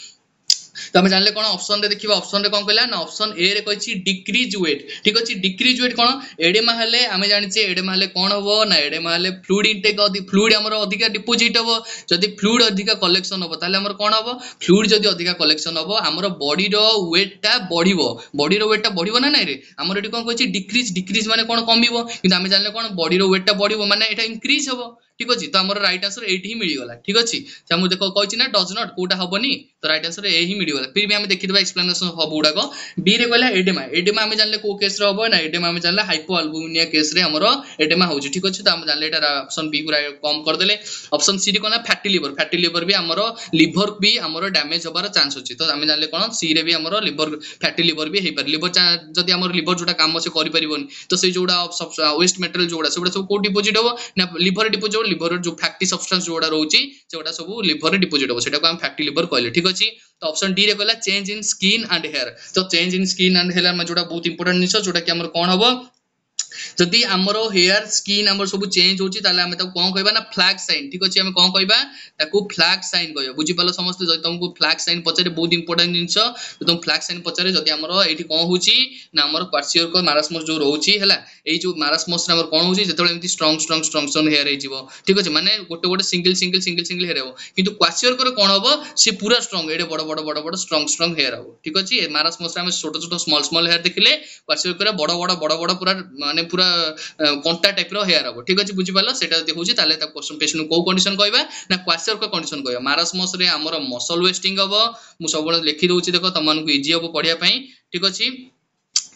तो हम जानले कोन ऑप्शन रे देखिबा ऑप्शन रे कोन कहला ना ऑप्शन ए रे कहछि डिक्रीज वेट ठीक अछि डिक्रीज वेट कोन एडेमा हले हमें जानिछे एडेमा हले कोन हबो ना एडेमा हले फ्लूइड इनटेक फ्लूइड हमर अधिका डिपोजिट हबो जदी फ्लूइड अधिका कलेक्शन हबो ताले हमर कोन हबो फ्लूइड जदी अधिका कलेक्शन हबो हमर बॉडी रो वेट टा बढ़िबो बॉडी रो वेट ता बढ़िबो ना नै रे हमर एटी कोन कहछि डिक्रीज माने कोन कमिबो किंतु हमें जानले कोन बॉडी रो वेट ता बढ़िबो माने एटा इंक्रीज हबो ठीक अछि तो हमर राइट आंसर एठी ही मिली गला ठीक अछि त हम देखो कहछि ना डज नॉट कोटा हबोनी तो राइट आंसर ए ही मिली गला फिर भी हम देखिदबा एक्सप्लेनेशन हबो उडा को डी रे कहला एडेमा हम जानले को केस रे हबो ना एडेमा हम जानले हाइपोअल्बुमिनिया केस रे हमर एडेमा होछि ठीक अछि तो हम जानले एटा ऑप्शन बी को कम कर देले ऑप्शन सी रे कोना फैटी लिवर भी हमर लिवर भी हमर डैमेज होबार चांस अछि तो हम जानले कोन सी रे भी हमर लिवर फैटी लिवर भी हे पर लिवर जदी हमर लिवर जोटा काम से करि परिबोनी तो से जोडा वेस्ट मटेरियल जोडा सब को डिपोजिट होबो ना लिवर डिपोजिट लिवर जो फैटी सब्सटेंस जोडा रहउची सेडा सब लिवर रे डिपोजिट हो सेटा को हम फैटी लिवर कहले ठीक अछि तो ऑप्शन डी रे कहला change in skin and hair तो change in skin and hair में जोडा बहुत इंपोर्टेंट निस जोडा कि हमर कोन हबो जदि हमरो हेयर स्किन हमर सब चेंज होची ताले हम त कोन कहबा ना फ्लैग साइन ठीक अछि हम कोन कहबा ताकू फ्लैग साइन कहयो बुझि पालो समस्त जदि तुमको फ्लैग साइन पछरे बहुत इंपोर्टेंट जिंस तो तुम फ्लैग साइन पछरे जदि हमरो एठी कोन होची ना हमरो क्वासियोरकोर मारास्मस जो रहउची हला एई जो मारास्मस रे हमर कोन होची जेतबेले एमती स्ट्रांग हेयर हे जिवो ठीक अछि माने गोटे सिंगल हेयर हो किंतु क्वासियोरकोर कोन हबो से पूरा स्ट्रांग एडे बड़ स्ट्रांग हेयर हो ठीक अछि मारास्मस रे हम छोटो स्मॉल हेयर देखिले क्वासियोरकोर बड़ पूरा माने पूरा कंटा टाइप रो हेयर हो ठीक अछि बुझि पालो सेटा जति होची ताले ता क्वेश्चन पेशेंट को कंडीशन कहबा ना क्वासियोरकोर कंडीशन कहबा मारास्मस रे हमर मसल वेस्टिंग हबो मु सब लिखि दोची देखो तमन को इजी हबो पढिया पई ठीक अछि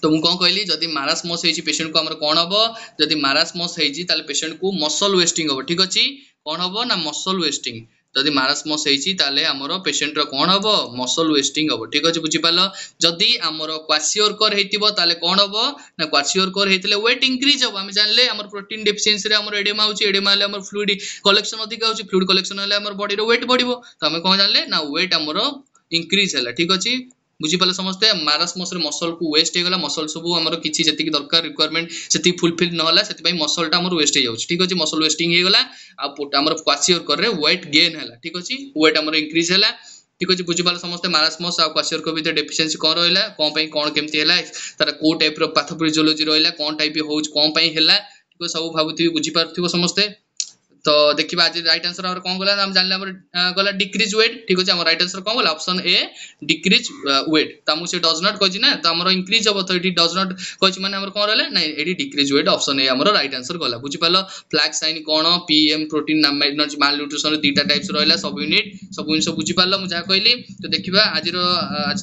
तो मु कोन कहली जदी मारास्मस हेची पेशेंट को हमर कोन हबो जदी मारास्मस हेची ताले पेशेंट को मसल वेस्टिंग हबो ठीक अछि कोन हबो ना मसल वेस्टिंग जदि मारास्मस हेची ताले हमर पेशेंट रो कोन हबो मसल वेस्टिंग हबो ठीक अछि बुझि पालो जदि हमर क्वासियोरकर हेतिबो ताले कोन हबो ना क्वासियोरकर हेतिले वेट इंक्रीज हबो हम जानले हमर प्रोटीन डेफिशिएंसी रे हमर एडेमा होची एडेमा ले हमर फ्लूइड कलेक्शन अधिक होची फ्लूइड कलेक्शन हले हमर बॉडी रो वेट बढ़िबो त हम कोन जानले ना वेट हमर इंक्रीज हला ठीक अछि बुझि पाले समस्ते मारास्मस रे मसल को वेस्ट हे गला मसल सब हमर किछि जति दरकार रिक्वायरमेंट सेति फुलफिल न होला सेति पई मसल टा हमर वेस्ट हे जाउछ ठीक अछि मसल वेस्टिंग हे गला आ हमर क्वासियोरकर रे वेट गेन हला ठीक अछि वेट हमर इंक्रीज हला ठीक अछि बुझि पाले समस्ते मारास्मस आ क्वासियोरकर भीतर डेफिशिएंसी कोन रहला कोन पई कोन केमति हला तार को टाइप रो पैथोफिजियोलॉजी रहला कोन टाइप होउछ कोन पई हला ठीक सब भाबुथि बुझि पारथिबो समस्ते तो देखिबा आज राइट आंसर हमर कोन गला हम जानले हमर गला डिक्रीज वेट ठीक अछि हमर राइट आंसर कोन गला ऑप्शन ए डिक्रीज वेट त हमु से डज नॉट कहछि ना त हमर इंक्रीज हबो त एटी डज नॉट कहछि माने हमर कोन रहले नै एटी डिक्रीज वेट ऑप्शन ए हमर राइट आंसर गला बुझि पालो फ्लैग साइन कोन PM protein energy malnutrition दीटा टाइप्स रहला सब यूनिट बुझि पालो मु जा कहली तो देखिबा आज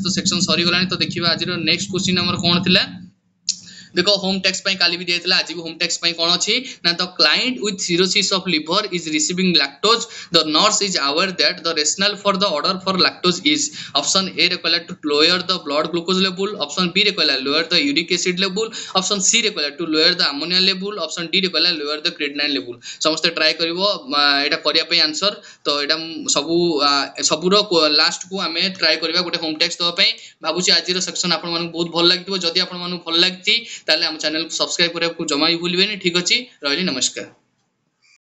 तो सेक्शन सरी गलानी तो देखिबा आज नेक्स्ट क्वेश्चन हमर कोन थिला देखो होम टैक्स पई काली भी दियतला आज भी होम टैक्स पई कोन अछि ना the client with cirrhosis of liver is receiving lactose the nurse is aware that the rational for the order for lactose is option A require to lower the blood glucose level option B require lower the uric acid level option C require to lower the ammonia level option D require lower the creatinine level समस्त try करबो एटा करिया पई answer तो एटा सबुरो last को हमें try करबा गोटे होम टैक्स दवा पई भाबुची आज रो सेक्शन आपन मानु बहुत भल लागतिबो जदि आपन मानु भल लागति ताले हम चैनल को सब्सक्राइब करबा को जमा ही भूलबेनी ठीक अछि रहली नमस्कार।